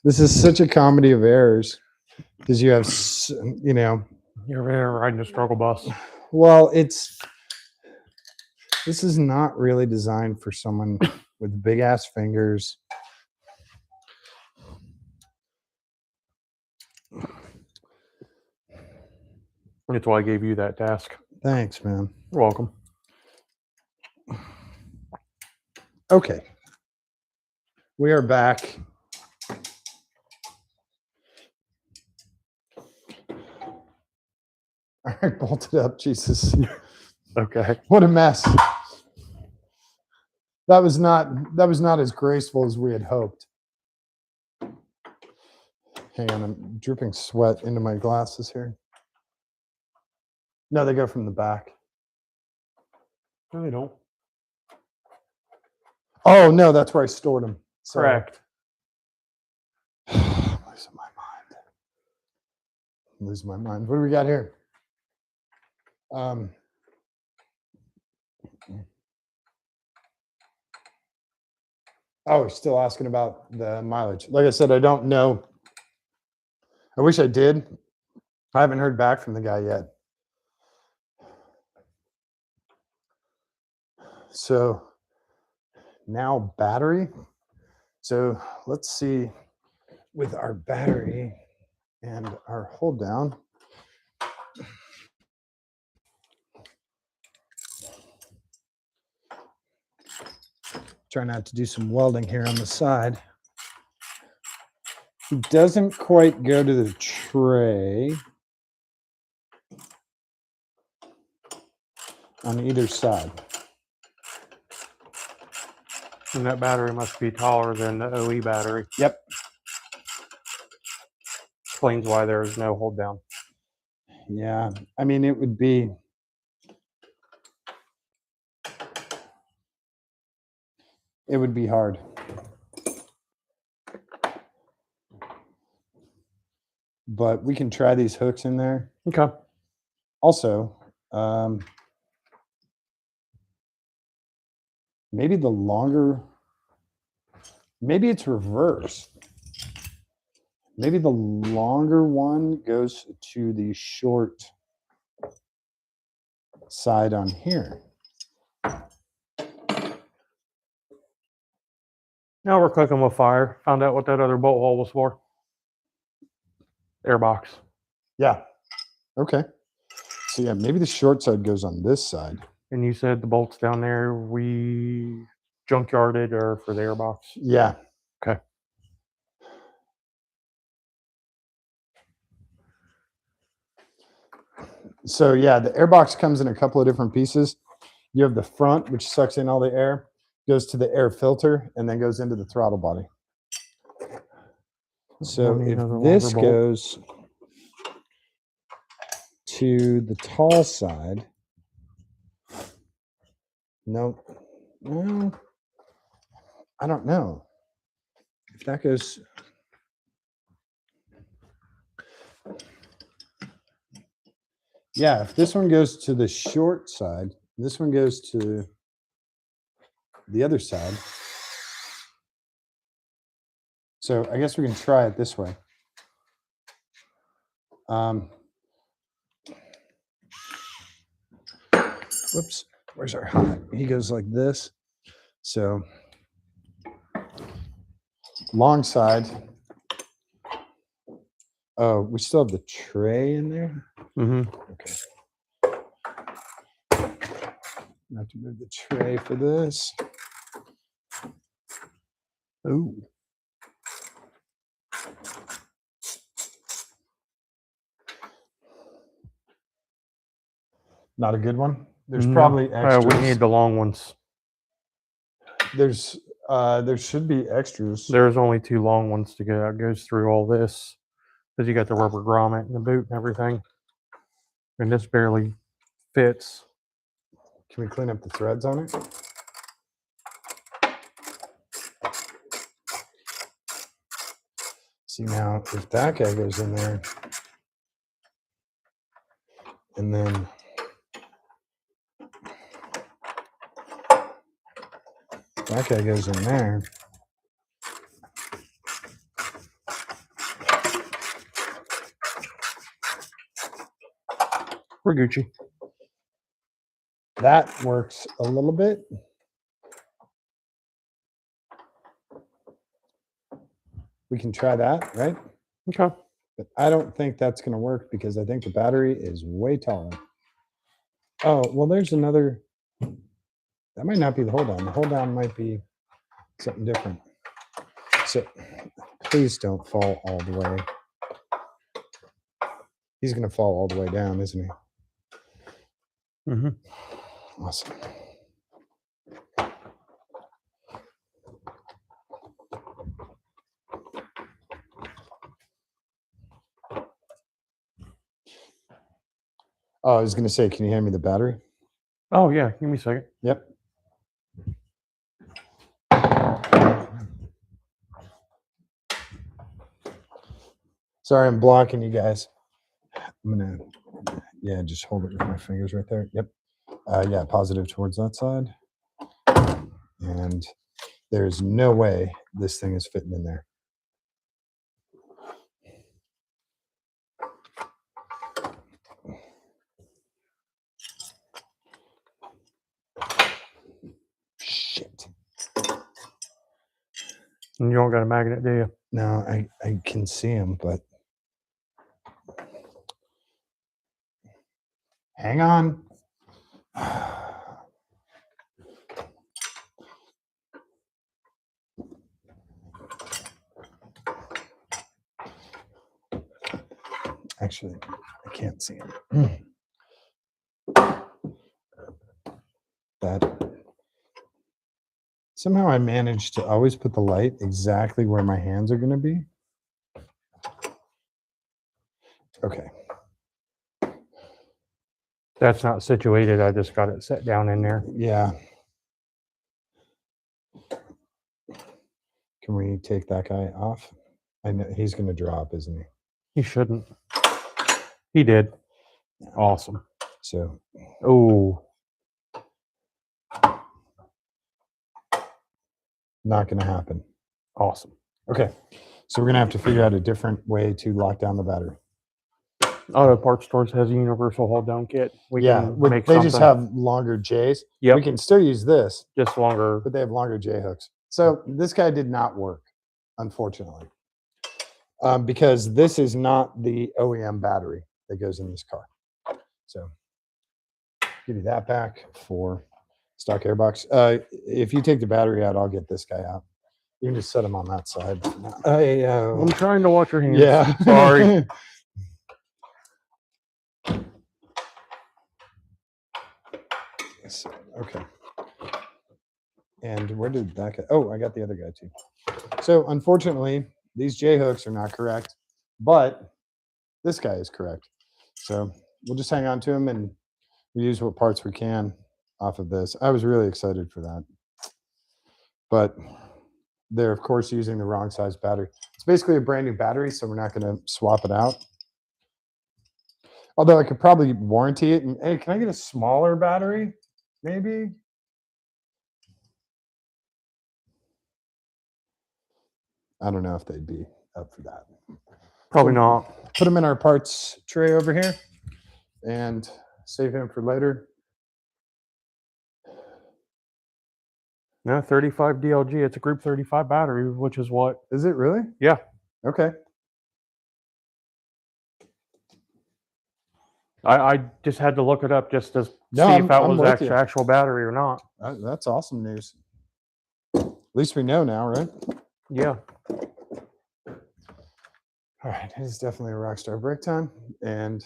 This is such a comedy of errors because you have, you know. You're there riding a struggle bus. Well, this is not really designed for someone with big ass fingers. That's why I gave you that task. Thanks, man. You're welcome. Okay. We are back. All right, bolted up. Jesus. Okay. What a mess. That was not as graceful as we had hoped. Hang on, I'm dripping sweat into my glasses here. No, they go from the back. No, they don't. Oh, no, that's where I stored them. Correct. I'm losing my mind. I'm losing my mind. What do we got here? Oh, we're still asking about the mileage. Like I said, I don't know. I wish I did. I haven't heard back from the guy yet. So now battery. So let's see with our battery and our hold down. Try not to do some welding here on the side. It doesn't quite go to the tray on either side. And that battery must be taller than the OE battery. Yep. Explains why there is no hold down. Yeah, I mean, it would be. It would be hard. But we can try these hooks in there. Okay. Also, maybe the longer, maybe it's reverse. Maybe the longer one goes to the short side on here. Now we're cooking with fire. Found out what that other bolt hole was for. Airbox. Yeah. Okay. So yeah, maybe the short side goes on this side. And you said the bolts down there we junkyarded or for the airbox? Yeah. Okay. So yeah, the air box comes in a couple of different pieces. You have the front, which sucks in all the air, goes to the air filter, and then goes into the throttle body. So need if another this longer bolt. goes to the tall side, no, I don't know. If that goes, yeah, if this one goes to the short side, this one goes to the other side. So I guess we can try it this way. Whoops, where's our hot? He goes like this. So long side. Oh, we still have the tray in there. Okay. I have to move the tray for this. Ooh. Not a good one. There's probably extras. We need the long ones. There should be extras. There's only 2 long ones to go. It goes through all this because you got the rubber grommet in the boot and everything, and this barely fits. Can we clean up the threads on it? See now, if that guy goes in there, and then that guy goes in there. We're Gucci. That works a little bit. We can try that, right? Okay. But I don't think that's going to work because I think the battery is way taller. Oh, well, there's another. That might not be the hold on. The hold on might be something different. So please don't fall all the way. He's going to fall all the way down, isn't he? Awesome. Oh, I was going to say, can you hand me the battery? Oh, yeah. Give me a second. Yep. Sorry, I'm blocking you guys. I'm going to, yeah, just hold it with my fingers right there. Yep. Yeah, positive towards that side. And there's no way this thing is fitting in there. Shit. And you don't got a magnet, do you? No, I can see him, but hang on. Actually, I can't see him. That somehow I managed to always put the light exactly where my hands are going to be. Okay. That's not situated. I just got it set down in there. Yeah. Can we take that guy off? I know he's going to drop, isn't he? He shouldn't. He did. Awesome. So. Oh. Not going to happen. Awesome. Okay. So we're going to have to figure out a different way to lock down the battery. Auto parts stores has a universal hold down kit. We can make they something. just have longer J's. Yep. We can still use this. Just longer. But they have longer J hooks. So this guy did not work, unfortunately. Because this is not the OEM battery that goes in this car. So give you that back for stock airbox. If you take the battery out, I'll get this guy out. You can just set him on that side. I'm trying to watch your hands. Yeah. Sorry. So, okay. And where did that go? Oh, I got the other guy too. So unfortunately, these J hooks are not correct, but this guy is correct. So we'll just hang on to him and we use what parts we can off of this. I was really excited for that. But they're, of course, using the wrong size battery. It's basically a brand new battery, so we're not going to swap it out. Although I could probably warranty it. And hey, can I get a smaller battery? Maybe? I don't know if they'd be up for that. Probably not. Put them in our parts tray over here and save him for later. No, 35 DLG. It's a Group 35 battery, which is what? Is it really? Yeah. Okay. I just had to look it up just to see if that was actual battery or not. That's awesome news. At least we know now, right? Yeah. All right, it is definitely a rock star break time. And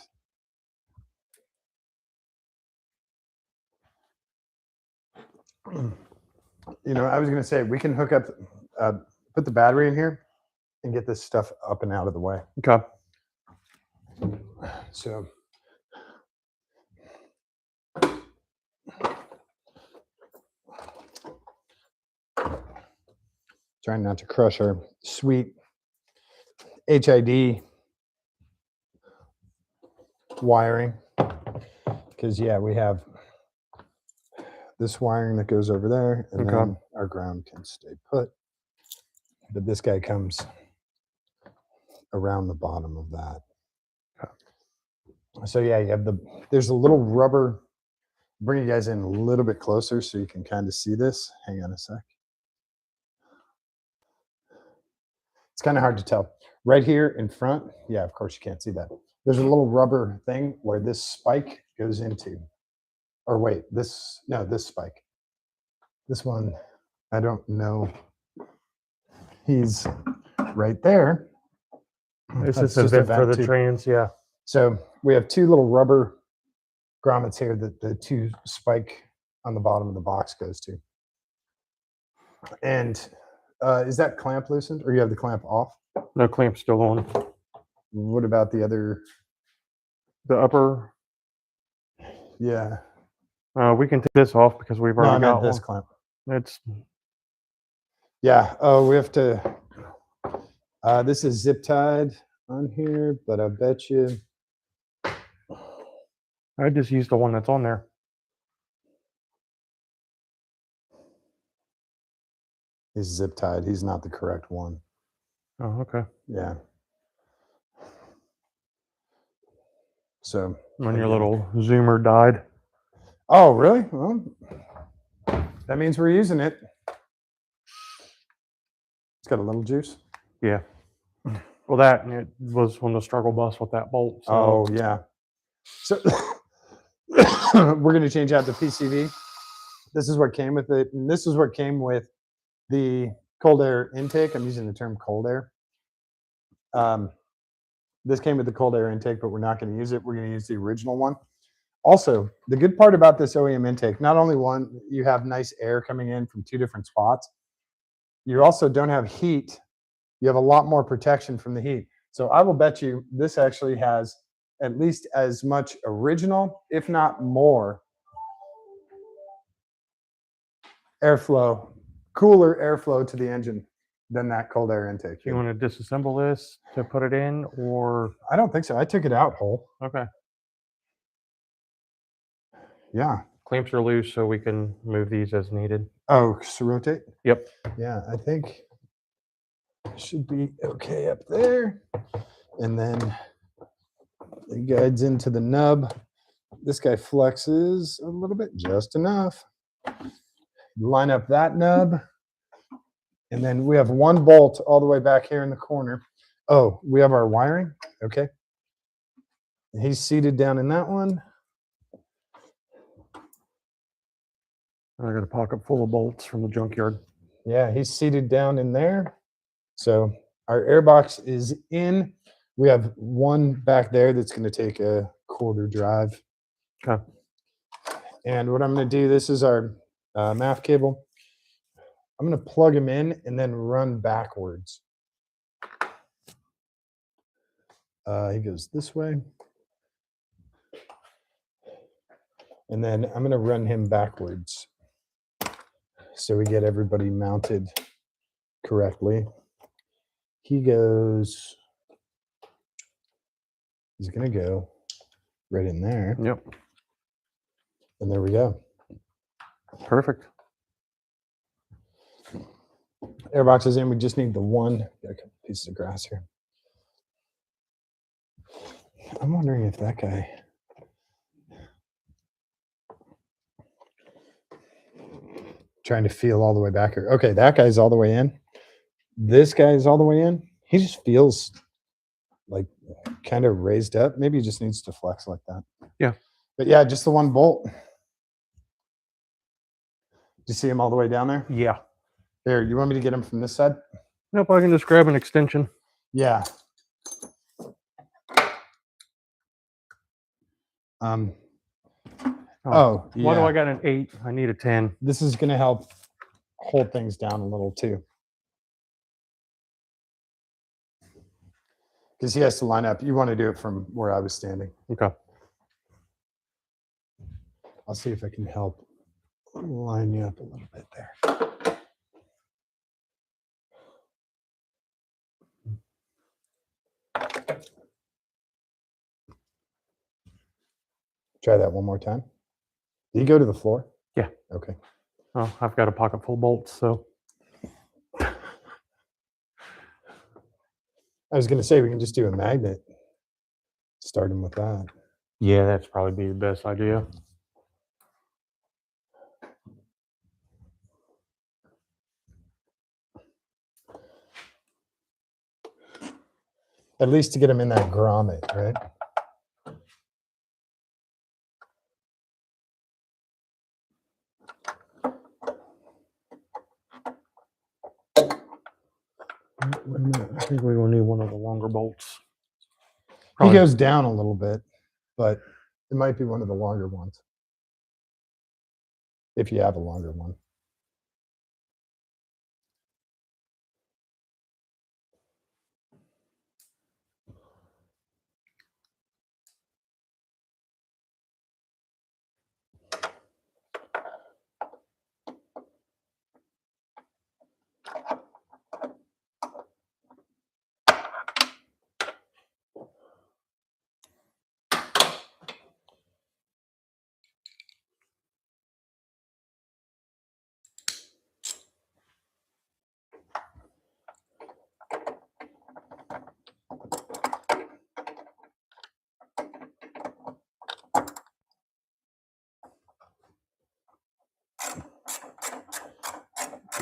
you know, I was going to say we can hook up, put the battery in here and get this stuff up and out of the way. Okay. So trying not to crush our sweet HID wiring, because yeah, we have this wiring that goes over there, and then our ground can stay put. But this guy comes around the bottom of that. So yeah, you have there's a little rubber. Bring you guys in a little bit closer so you can kind of see this. Hang on a sec. It's kind of hard to tell. Right here in front, yeah, of course you can't see that. There's a little rubber thing where this spike goes into. Or wait, this spike. This one, I don't know. He's right there. This is a vent for the trans, yeah. So we have two little rubber grommets here that the two spike on the bottom of the box goes to. And is that clamp loosened, or you have the clamp off? No, clamp's still on. What about the other? The upper? Yeah. We can take this off because we've already got this one. clamp. It's. Yeah. Oh, we have to. This is zip tied on here, but I bet you. I just used the one that's on there. He's zip tied. He's not the correct one. Oh, okay. Yeah. So. When your little zoomer died. Oh, really? Well, that means we're using it. It's got a little juice. Yeah. Well, that and it was on the struggle bus with that bolt. So. Oh, yeah. So we're going to change out the PCV. This is what came with it. And this is what came with the cold air intake. I'm using the term cold air. This came with the cold air intake, but we're not going to use it. We're going to use the original one. Also, the good part about this OEM intake, not only one, you have nice air coming in from two different spots. You also don't have heat. You have a lot more protection from the heat. So I will bet you this actually has at least as much original, if not more, airflow, cooler airflow to the engine than that cold air intake. You want to disassemble this to put it in, or? I don't think so. I took it out whole. Okay. Yeah. Clamps are loose, so we can move these as needed. Oh, so rotate? Yep. Yeah, I think it should be okay up there. And then it guides into the nub. This guy flexes a little bit, just enough. Line up that nub. And then we have one bolt all the way back here in the corner. Oh, we have our wiring. Okay. He's seated down in that one. I got a pocket full of bolts from the junkyard. Yeah, he's seated down in there. So our air box is in. We have one back there that's going to take a quarter drive. Okay. And what I'm going to do, this is our MAF cable. I'm going to plug him in and then run backwards. He goes this way. And then I'm going to run him backwards so we get everybody mounted correctly. He goes, he's going to go right in there. Yep. And there we go. Perfect. Airbox is in. We just need the one. Got a couple pieces of grass here. I'm wondering if that guy. Trying to feel all the way back here. Okay, that guy's all the way in. This guy's all the way in. He just feels like kind of raised up. Maybe he just needs to flex like that. Yeah. But yeah, just the one bolt. Do you see him all the way down there? Yeah. Here, you want me to get him from this side? Nope, I can just grab an extension. Yeah. Oh, yeah. Why do I got an 8? I need a 10. This is going to help hold things down a little too. Because he has to line up. You want to do it from where I was standing. Okay. I'll see if I can help line you up a little bit there. Try that one more time. Did you go to the floor? Yeah. Okay. Oh, I've got a pocket full of bolts, so. I was going to say we can just do a magnet. Starting with that. Yeah, that's probably be the best idea. At least to get them in that grommet, right? Wait a minute. I think we will need one of the longer bolts. He Probably. goes down a little bit, but it might be one of the longer ones. If you have a longer one.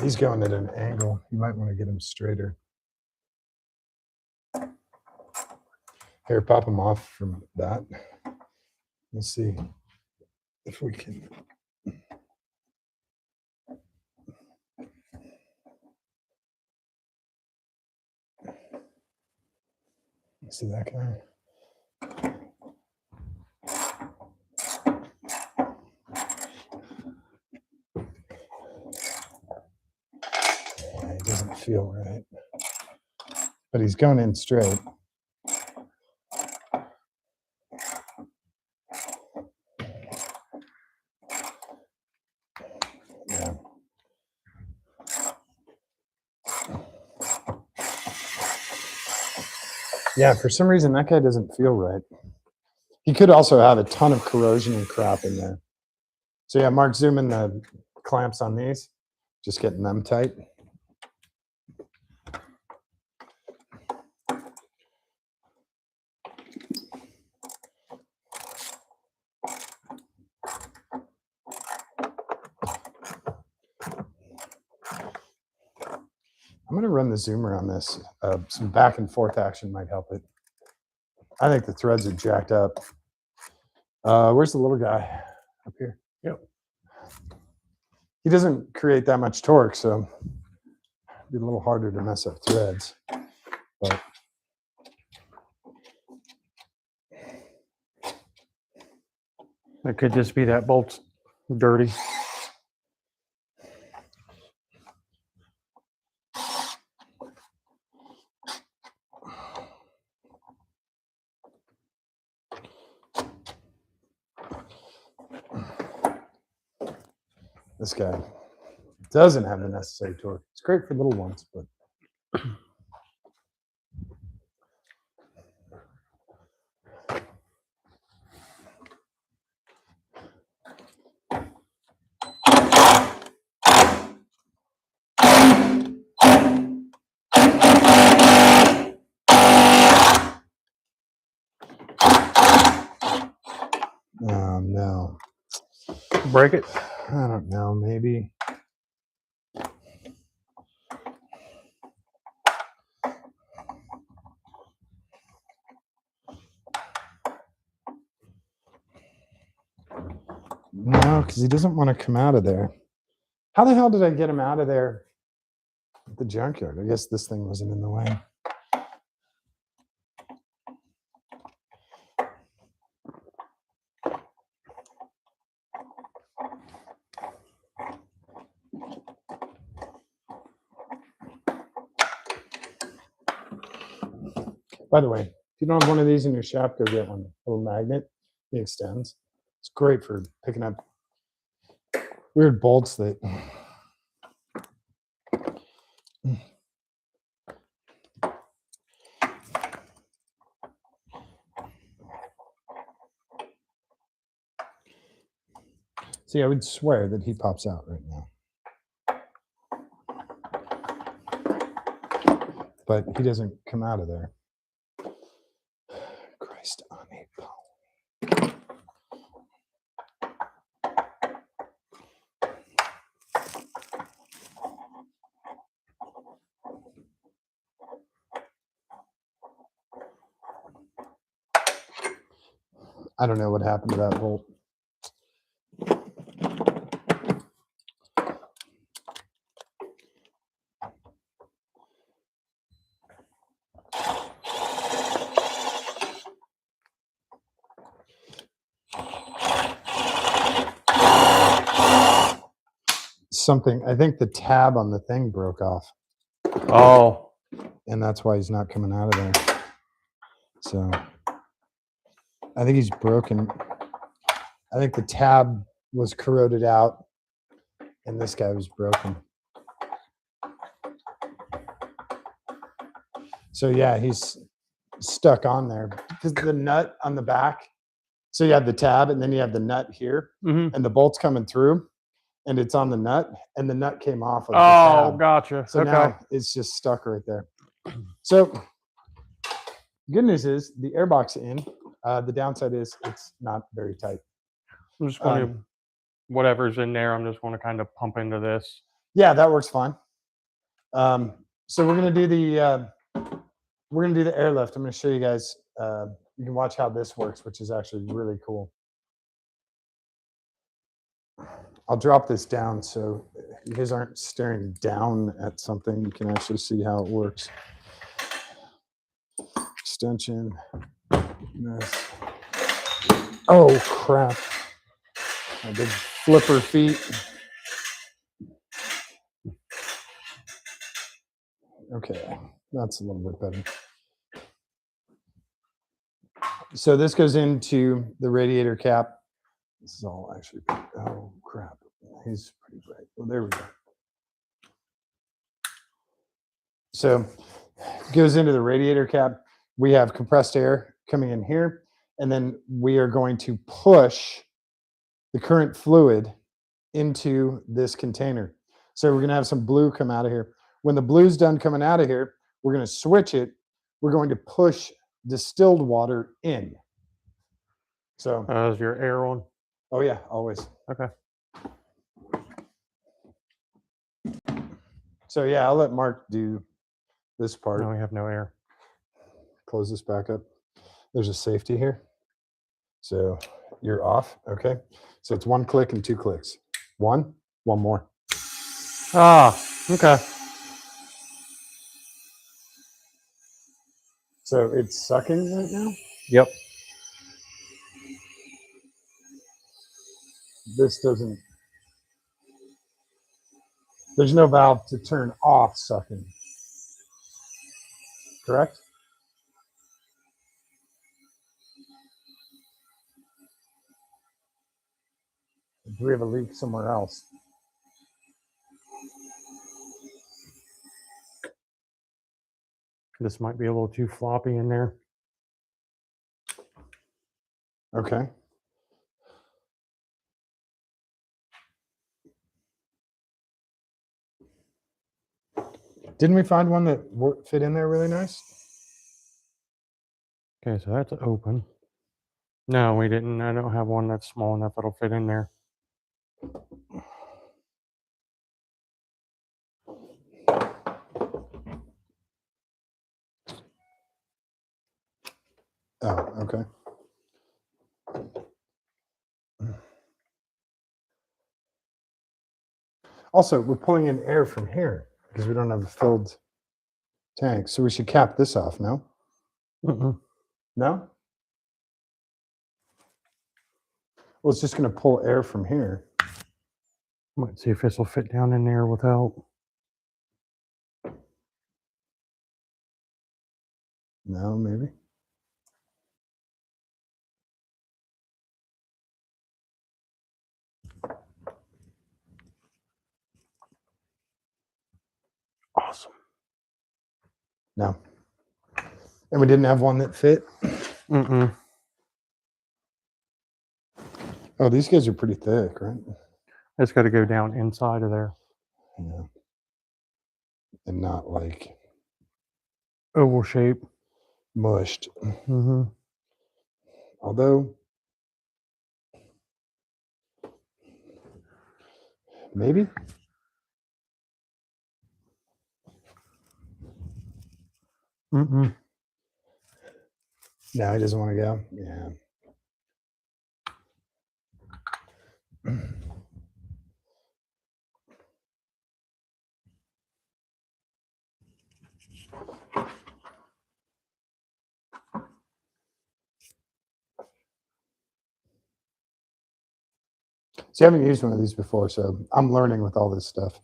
He's going at an angle. You might want to get him straighter. Here, pop him off from that. Let's see if we can. See that guy? Yeah, he doesn't feel right. But he's going in straight. Yeah. Yeah, for some reason that guy doesn't feel right. He could also have a ton of corrosion and crap in there. So yeah, Mark, zoom in the clamps on these. Just getting them tight. I'm going to run the zoomer on this. Some back and forth action might help it. I think the threads are jacked up. Where's the little guy? Up here. Yep. He doesn't create that much torque, so it'd be a little harder to mess up threads. But It could just be that bolt's dirty. This guy doesn't have the necessary torque. It's great for little ones, but oh no. Break it. I don't know, maybe. No, because he doesn't want to come out of there. How the hell did I get him out of there at the junkyard? I guess this thing wasn't in the way. By the way, if you don't have one of these in your shop, go get one. A little magnet. It extends. It's great for picking up weird bolts that. See, I would swear that he pops out right now. But he doesn't come out of there. Christ on a pole. I don't know what happened to that bolt. Something, I think the tab on the thing broke off. Oh. And that's why he's not coming out of there. So I think he's broken. I think the tab was corroded out and this guy was broken. So yeah, he's stuck on there because the nut on the back. So you have the tab and then you have the nut here and the bolt's coming through and it's on the nut and the nut came off of the tab. Gotcha. So now it's just stuck right there. So good news is the airbox in. The downside is it's not very tight. I'm just going to, whatever's in there, I'm just going to kind of pump into this. Yeah, that works fine. So we're going to do the airlift. I'm going to show you guys. You can watch how this works, which is actually really cool. I'll drop this down so you guys aren't staring down at something. You can actually see how it works. Extension. This. Oh, crap. My big flipper feet. Okay, that's a little bit better. So this goes into the radiator cap. This is all actually, oh crap. He's pretty bright. Well, there we go. So it goes into the radiator cap. We have compressed air coming in here, and then we are going to push the current fluid into this container. So we're going to have some blue come out of here. When the blue's done coming out of here, we're going to switch it. We're going to push distilled water in. So Is your air on? oh yeah, always. Okay. So yeah, I'll let Mark do this part. No, we have no air. Close this back up. There's a safety here. So you're off. Okay. So it's one click and two clicks. One more. Ah, okay. So it's sucking right now? Yep. this doesn't, there's no valve to turn off sucking. Correct? Do we have a leak somewhere else? This might be a little too floppy in there. Okay. Didn't we find one that fit in there really nice? Okay, so that's open. No, we didn't. I don't have one that's small enough that'll fit in there. Oh, okay. Also, we're pulling in air from here because we don't have a filled tank. So we should cap this off, no? Mm-mm. No? Well, it's just going to pull air from here. Might see if this will fit down in there without. No, maybe. Awesome. No. And we didn't have one that fit? Mm-mm. Oh, these guys are pretty thick, right? It's got to go down inside of there. Yeah. And not like Oval shape. mushed. Mm-hmm. Although, maybe? Mm-mm. No, he doesn't want to go. Yeah. See, I haven't used one of these before, so I'm learning with all this stuff.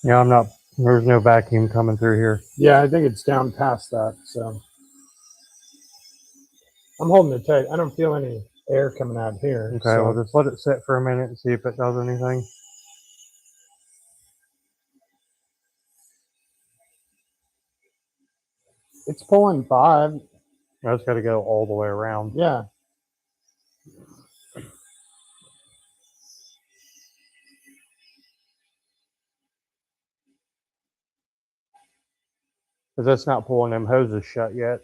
Yeah, I'm not. There's no vacuum coming through here. Yeah, I think it's down past that, so I'm holding it tight. I don't feel any air coming out here. Okay, so. well, just let it sit for a minute and see if it does anything. It's pulling 5. That's got to go all the way around. Yeah. Because that's not pulling them hoses shut yet.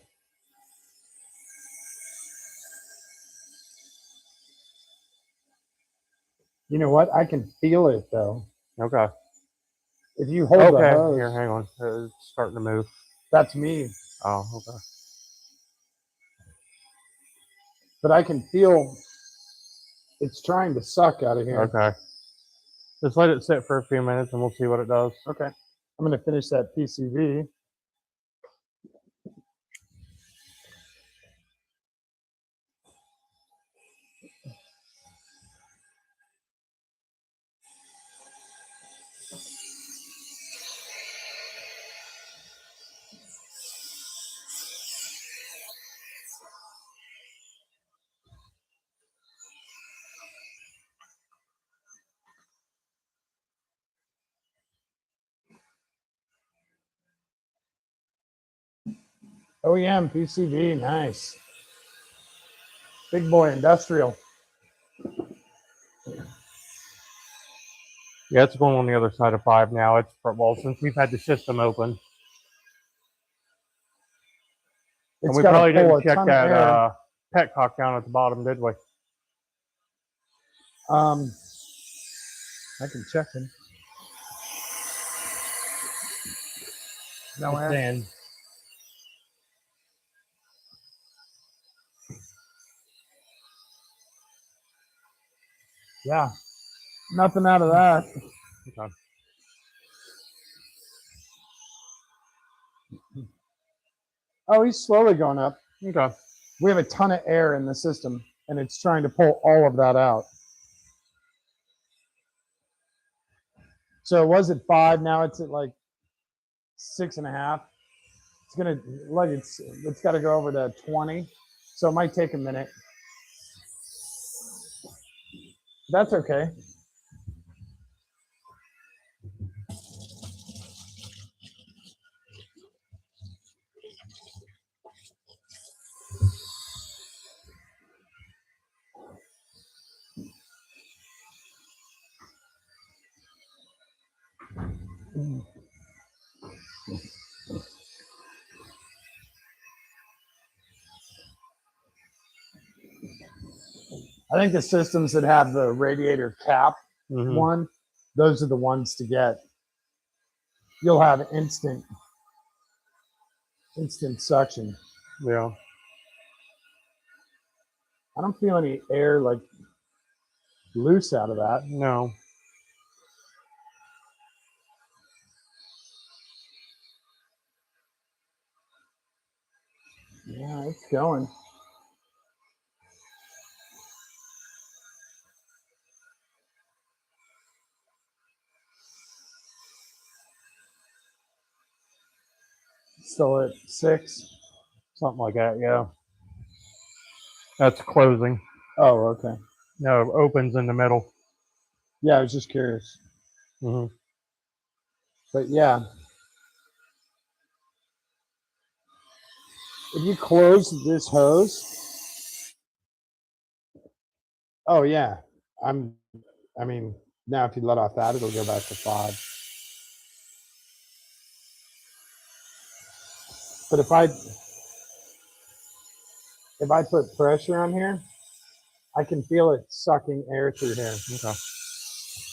You know what? I can feel it, though. Okay. If you hold the Okay, hose, here, hang on. It's starting to move. that's me. Oh, okay. But I can feel it's trying to suck out of here. Okay. Just let it sit for a few minutes and we'll see what it does. Okay. I'm going to finish that PCV. OEM PCV, nice. Big boy industrial. Yeah, it's going on the other side of 5 now. It's well, since we've had the system open. And It's we got probably to pull didn't a check ton of that air. petcock down at the bottom, did we? I can check him. No air. Then Yeah, nothing out of that. okay. Oh, he's slowly going up. Okay. We have a ton of air in the system, and it's trying to pull all of that out. So it was at 5, now it's at like 6.5. It's gonna like it's got to go over to 20, so it might take a minute. That's okay. I think the systems that have the radiator cap one, those are the ones to get. You'll have instant suction. Yeah. I don't feel any air like loose out of that. No. Yeah, it's going. Still at 6. Something like that. Yeah. That's closing. Oh, okay. No, it opens in the middle. Yeah, I was just curious. Mm-hmm. But yeah, if you close this hose, oh yeah, I mean, now if you let off that, it'll go back to 5. But if I put pressure on here, I can feel it sucking air through here. Okay.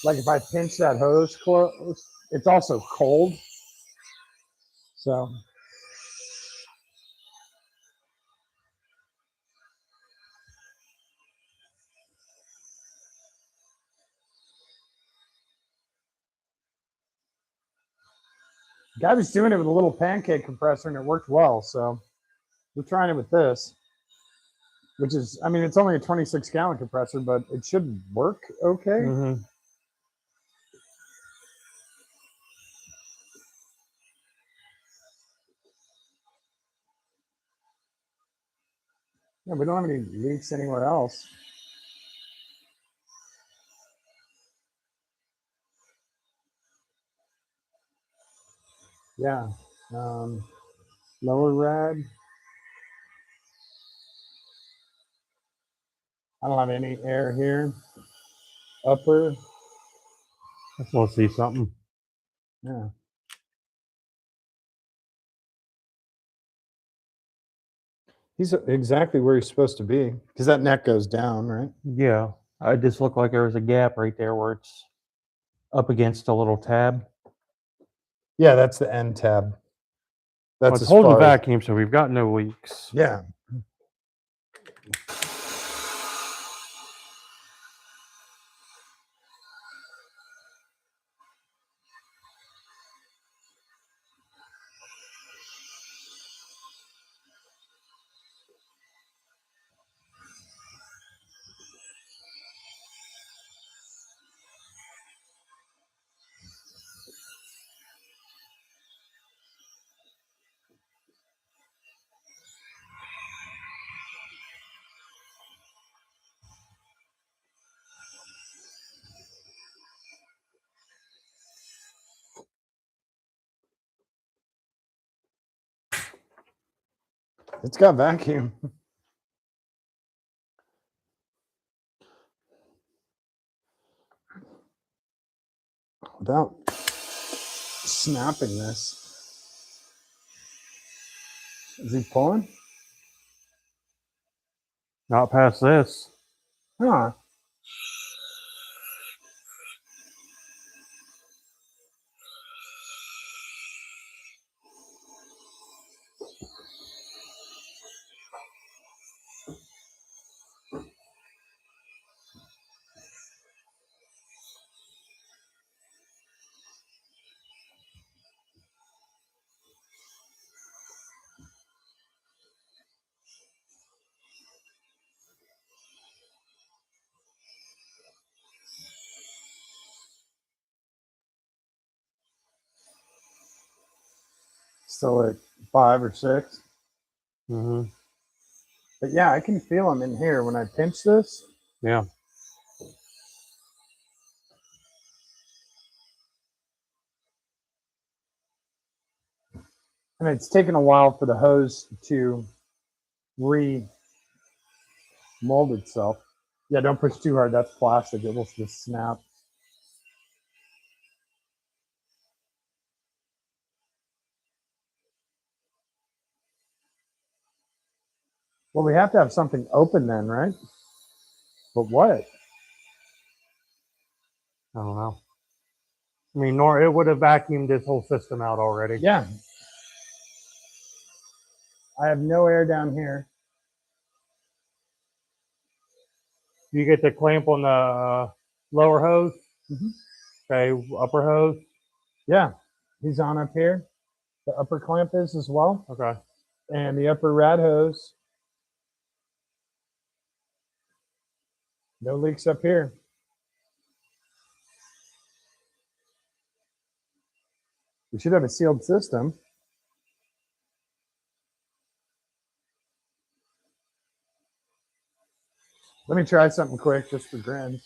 Like if I pinch that hose close, it's also cold. So guy was doing it with a little pancake compressor and it worked well. So we're trying it with this, which is, I mean, it's only a 26-gallon compressor, but it should work okay. Mm-hmm. Yeah, we don't have any leaks anywhere else. Yeah. Lower rad. I don't have any air here. Upper. Let's see something. Yeah. He's exactly where he's supposed to be because that neck goes down, right? Yeah. It just looked like there was a gap right there where it's up against a little tab. Yeah, that's the end tab. Well, That's it's as holding far as- vacuum, so we've got no leaks. Yeah. It's got vacuum. Without snapping this. Is he pulling? Not past this. Huh. Still at 5 or 6. Mm-hmm. But yeah, I can feel them in here when I pinch this. Yeah. And it's taken a while for the hose to re-mold itself. Yeah, don't push too hard. That's plastic. It will just snap. Well, we have to have something open then, right? But what? I don't know. I mean, nor it would have vacuumed this whole system out already. Yeah. I have no air down here. You get the clamp on the lower hose. Mhm. Okay, upper hose. Yeah. He's on up here. The upper clamp is as well. Okay. And the upper rad hose. No leaks up here. We should have a sealed system. Let me try something quick just for grins.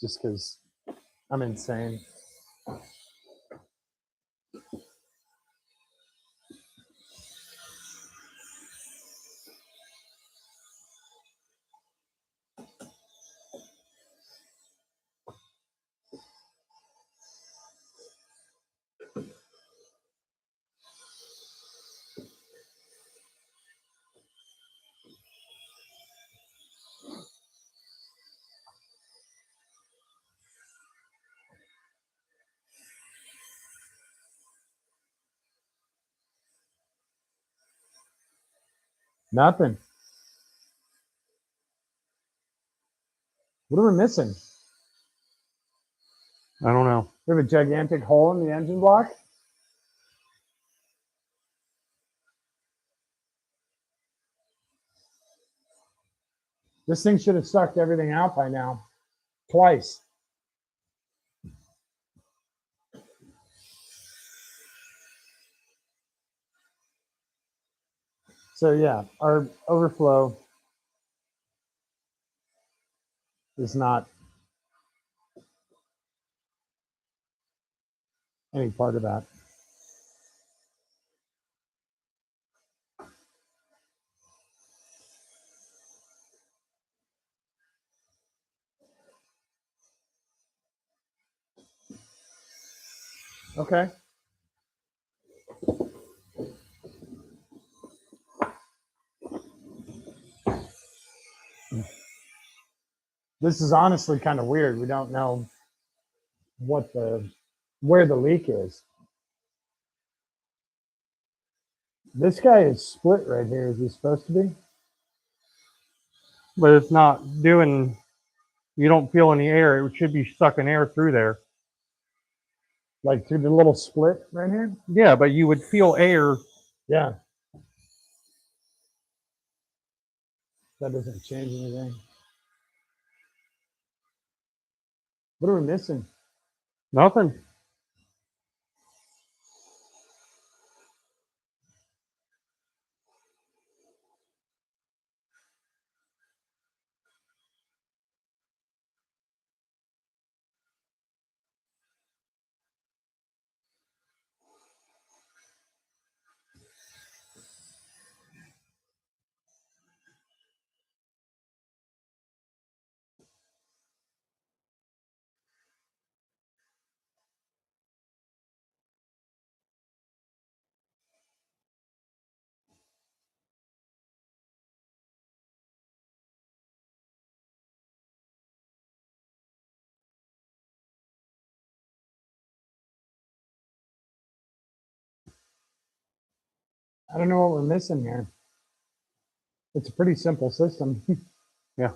Just because I'm insane. Nothing. What are we missing? I don't know. We have a gigantic hole in the engine block. This thing should have sucked everything out by now. Twice. So yeah, our overflow is not any part of that. Okay. This is honestly kind of weird. We don't know where the leak is. This guy is split right here. Is he supposed to be? But it's not doing. You don't feel any air. It should be sucking air through there. Like through the little split right here? Yeah, but you would feel air. Yeah. That doesn't change anything. What are we missing? Nothing. I don't know what we're missing here. It's a pretty simple system. Yeah.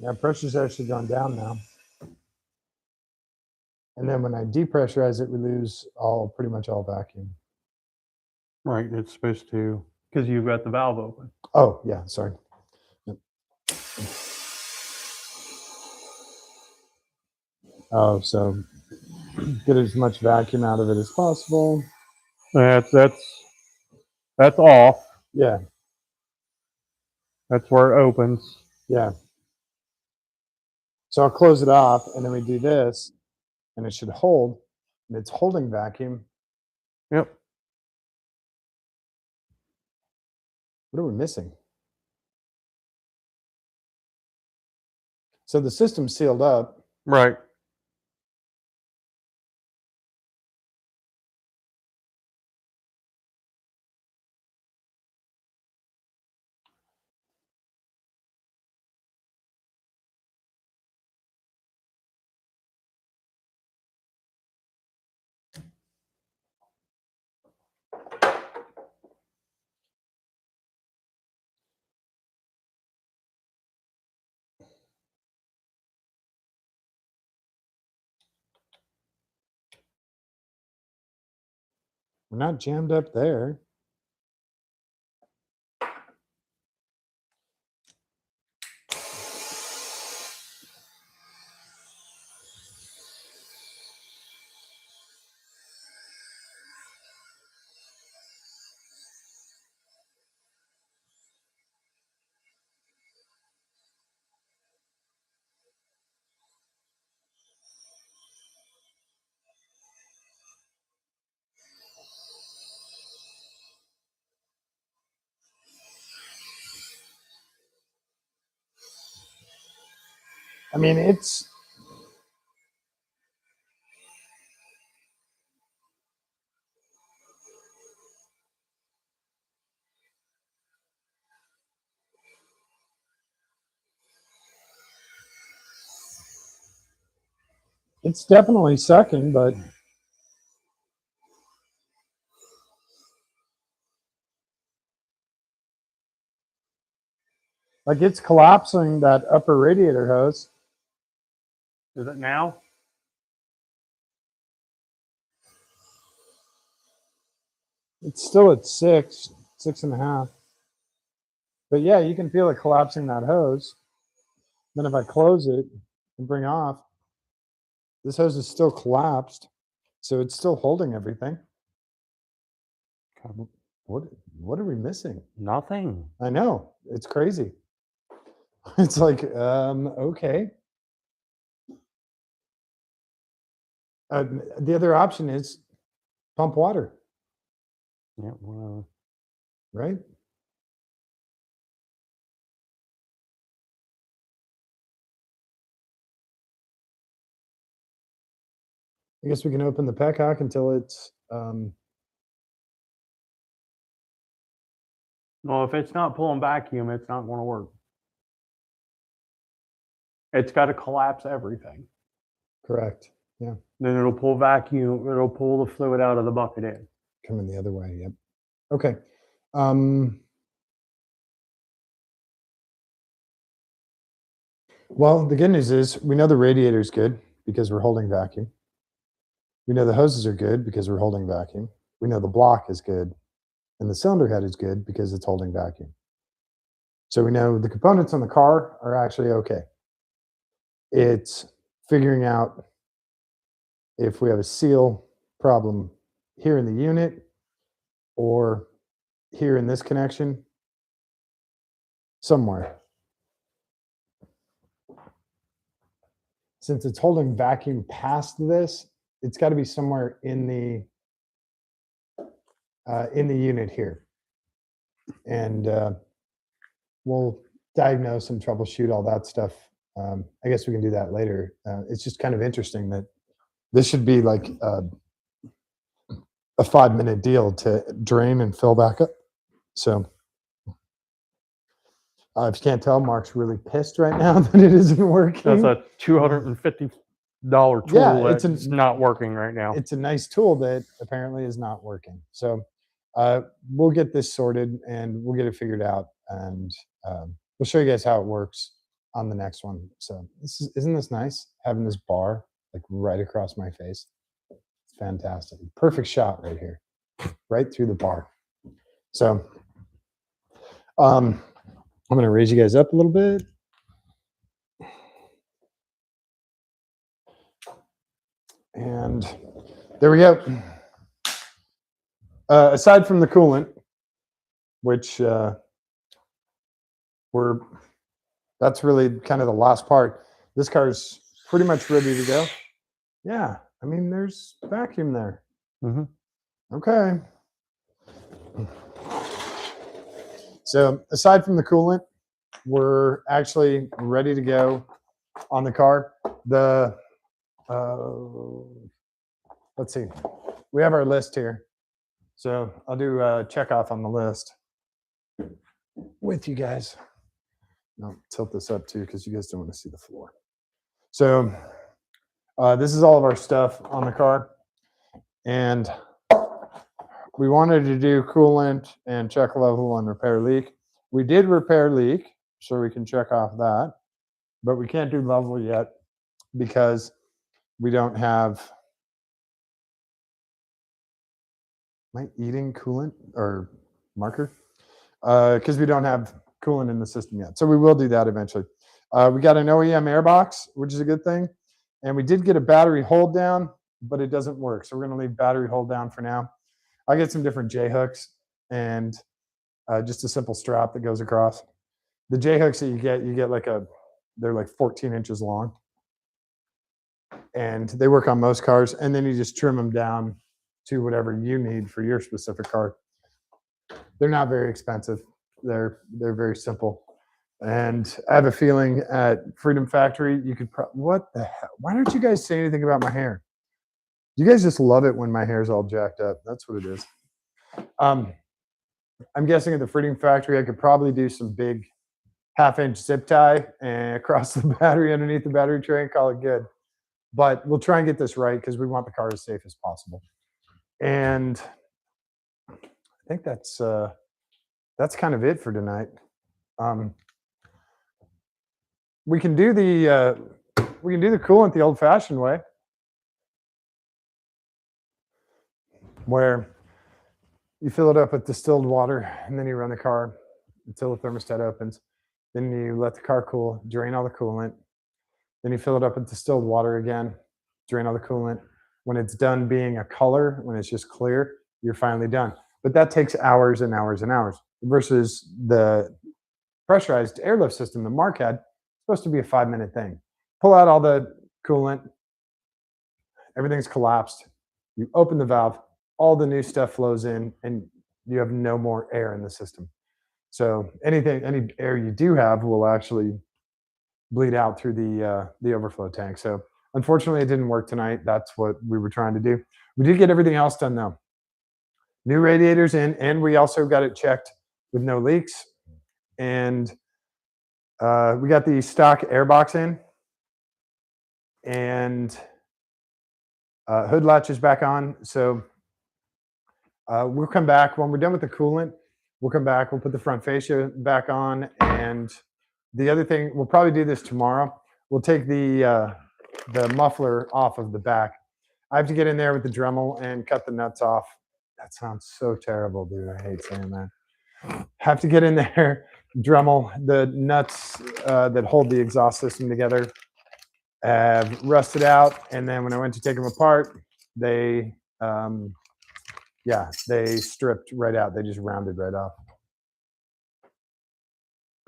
Yeah, pressure's actually gone down now. And then when I depressurize it, we lose pretty much all vacuum. Right, it's supposed to, because you've got the valve open. Oh, yeah, sorry. Yep. Oh, so get as much vacuum out of it as possible. That's off. Yeah, That's where it opens. yeah. So I'll close it off, and then we do this, and it should hold, and it's holding vacuum. Yep. What are we missing? So the system's sealed up. Right. We're not jammed up there. I mean, it's definitely sucking, but like it's collapsing that upper radiator hose. Is it now? It's still at 6.5. But yeah, you can feel it collapsing that hose. Then if I close it and bring off, this hose is still collapsed, so it's still holding everything. What are we missing? Nothing. I know, it's crazy. It's like, okay. The other option is pump water, Yeah, well, right? I guess we can open the petcock until it's well, if it's not pulling vacuum, it's not going to work. It's got to collapse everything. correct. Yeah, Then it'll pull vacuum. It'll pull the fluid out of the bucket in. coming the other way. Yep. Okay. Well, the good news is we know the radiator is good because we're holding vacuum. We know the hoses are good because we're holding vacuum. We know the block is good and the cylinder head is good because it's holding vacuum. So we know the components on the car are actually okay. It's figuring out if we have a seal problem here in the unit or here in this connection somewhere. Since it's holding vacuum past this, it's got to be somewhere in the unit here. And we'll diagnose and troubleshoot all that stuff. I guess we can do that later. It's just kind of interesting that this should be like a 5-minute deal to drain and fill back up. So if you can't tell, Mark's really pissed right now that it isn't working. That's a $250 tool Yeah, that's not working right now. It's a nice tool that apparently is not working. So we'll get this sorted and we'll get it figured out, and we'll show you guys how it works on the next one. So isn't this nice? Having this bar like right across my face. It's fantastic. Perfect shot right here, right through the bar. So I'm going to raise you guys up a little bit. And there we go. Aside from the coolant, which that's really kind of the last part. This car is pretty much ready to go. Yeah, I mean, there's vacuum there. Mm-hmm. Okay. So aside from the coolant, we're actually ready to go on the car. Let's see. We have our list here. So I'll do a check off on the list with you guys. I'll tilt this up too because you guys don't want to see the floor. So this is all of our stuff on the car. And we wanted to do coolant and check level and repair leak. We did repair leak, so we can check off that. But we can't do level yet because we don't have... Am I eating coolant or marker? Because we don't have coolant in the system yet. So we will do that eventually. We got an OEM air box, which is a good thing. And we did get a battery hold down, but it doesn't work. So we're going to leave battery hold down for now. I get some different J hooks and just a simple strap that goes across. The J hooks that you get like they're like 14 inches long. And they work on most cars. And then you just trim them down to whatever you need for your specific car. They're not very expensive. They're very simple. And I have a feeling at Freedom Factory, you could what the hell? Why don't you guys say anything about my hair? You guys just love it when my hair's all jacked up. That's what it is. I'm guessing at the Freedom Factory, I could probably do some big 1/2-inch zip tie and across the battery underneath the battery tray and call it good. But we'll try and get this right because we want the car as safe as possible. And I think that's kind of it for tonight. We can do the coolant the old-fashioned way, where you fill it up with distilled water and then you run the car until the thermostat opens. Then you let the car cool, drain all the coolant. Then you fill it up with distilled water again, drain all the coolant. When it's done being a color, when it's just clear, you're finally done. But that takes hours and hours and hours versus the pressurized airlift system the Mark had. Supposed to be a 5-minute thing. Pull out all the coolant, everything's collapsed. You open the valve, all the new stuff flows in, and you have no more air in the system. So any air you do have will actually bleed out through the overflow tank. So unfortunately, it didn't work tonight. That's what we were trying to do. We did get everything else done though. New radiators in, and we also got it checked with no leaks. And we got the stock air box in, and hood latch is back on. So we'll come back when we're done with the coolant. We'll come back. We'll put the front fascia back on, and the other thing, we'll probably do this tomorrow. We'll take the muffler off of the back. I have to get in there with the Dremel and cut the nuts off. That sounds so terrible, dude. I hate saying that. Have to get in there, Dremel the nuts that hold the exhaust system together. Rusted out, and then when I went to take them apart, they stripped right out. They just rounded right off.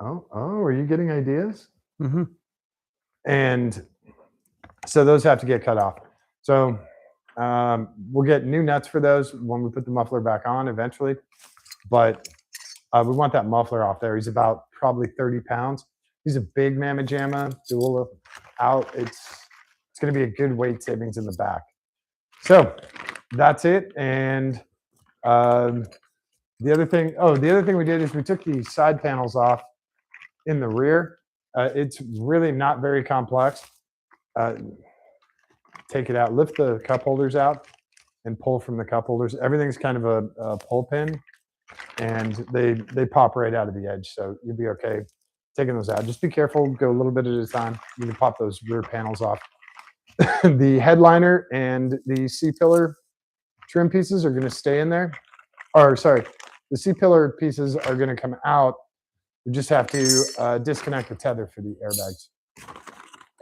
Oh, are you getting ideas? Mm-hmm. And so those have to get cut off. So we'll get new nuts for those when we put the muffler back on eventually. But we want that muffler off there. He's about probably 30 pounds. He's a big Mamma Jamma dual out. It's going to be a good weight savings in the back. So that's it. And the other thing we did is we took the side panels off in the rear. It's really not very complex. Take it out, lift the cup holders out, and pull from the cup holders. Everything's kind of a pull pin, and they pop right out of the edge, so you'll be okay. taking those out. Just be careful, go a little bit at a time. You can pop those rear panels off. The headliner and the C-pillar trim pieces are going to stay in there. Or sorry, the C-pillar pieces are going to come out. You just have to disconnect the tether for the airbags.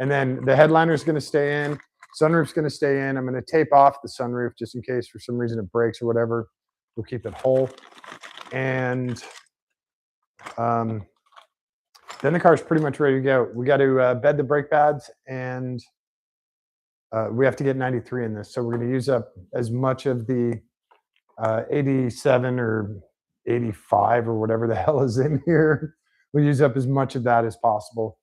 And then the headliner is going to stay in. Sunroof's going to stay in. I'm going to tape off the sunroof just in case for some reason it breaks or whatever. We'll keep it whole. And then the car's pretty much ready to go. We got to bed the brake pads, and we have to get 93 in this. So we're going to use up as much of the 87 or 85 or whatever the hell is in here. We'll use up as much of that as possible.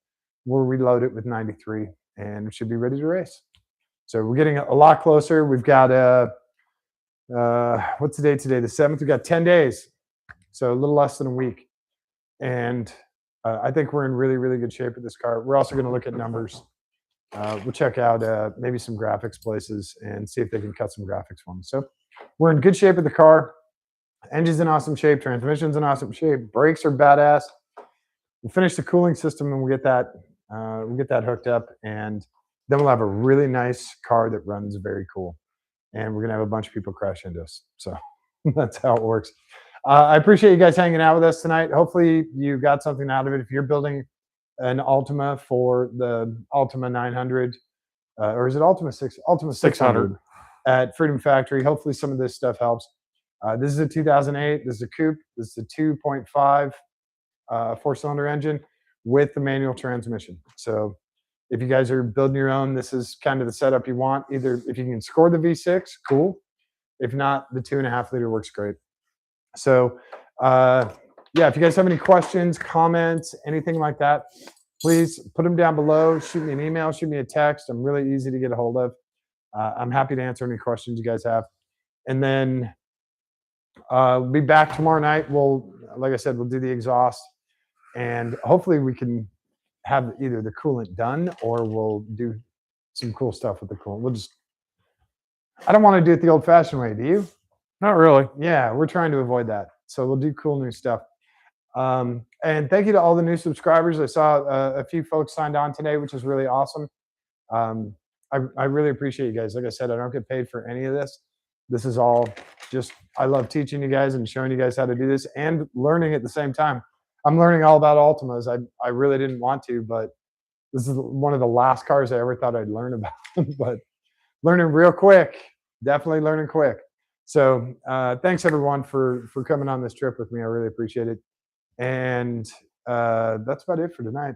We'll reload it with 93 and we should be ready to race. So we're getting a lot closer. We've got what's the date today? The 7th. We've got 10 days. So a little less than a week. And I think we're in really, really good shape with this car. We're also going to look at numbers. We'll check out maybe some graphics places and see if they can cut some graphics for me. So we're in good shape with the car. Engine's in awesome shape. Transmission's in awesome shape. Brakes are badass. We'll finish the cooling system and we'll get that hooked up, and then we'll have a really nice car that runs very cool. And we're gonna have a bunch of people crash into us. So that's how it works. I appreciate you guys hanging out with us tonight. Hopefully you got something out of it. If you're building an Altima for the Altima 900, or is it Altima 6? Altima 600 at Freedom Factory. Hopefully some of this stuff helps. This is a 2008. This is a coupe. This is a 2.5 4-cylinder engine with the manual transmission. So if you guys are building your own, this is kind of the setup you want. Either if you can score the V6, cool. If not, the 2.5 liter works great. So yeah, if you guys have any questions, comments, anything like that, please put them down below. Shoot me an email, shoot me a text. I'm really easy to get a hold of. I'm happy to answer any questions you guys have. And then we'll be back tomorrow night. Like I said, we'll do the exhaust, and hopefully we can have either the coolant done or we'll do some cool stuff with the coolant. I don't want to do it the old fashioned way. Do you? Not really. Yeah, we're trying to avoid that. So we'll do cool new stuff. And thank you to all the new subscribers. I saw a few folks signed on today, which is really awesome. I really appreciate you guys. Like I said, I don't get paid for any of this. This is all just, I love teaching you guys and showing you guys how to do this and learning at the same time. I'm learning all about Altimas. I really didn't want to, but this is one of the last cars I ever thought I'd learn about. But learning real quick, definitely learning quick. So thanks everyone for coming on this trip with me. I really appreciate it. And that's about it for tonight.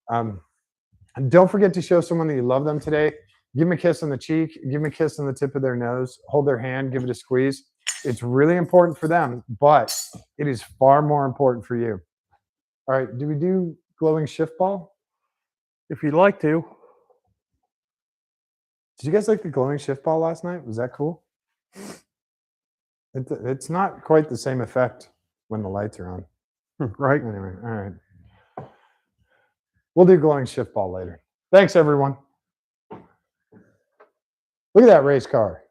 And don't forget to show someone that you love them today. Give them a kiss on the cheek, give them a kiss on the tip of their nose, hold their hand, give it a squeeze. It's really important for them, but it is far more important for you. All right, do we do glowing shift ball? If you'd like to. Did you guys like the glowing shift ball last night? Was that cool? It's not quite the same effect when the lights are on. Right. Anyway, all right. We'll do glowing shift ball later. Thanks, everyone. Look at that race car.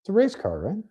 It's a race car, right?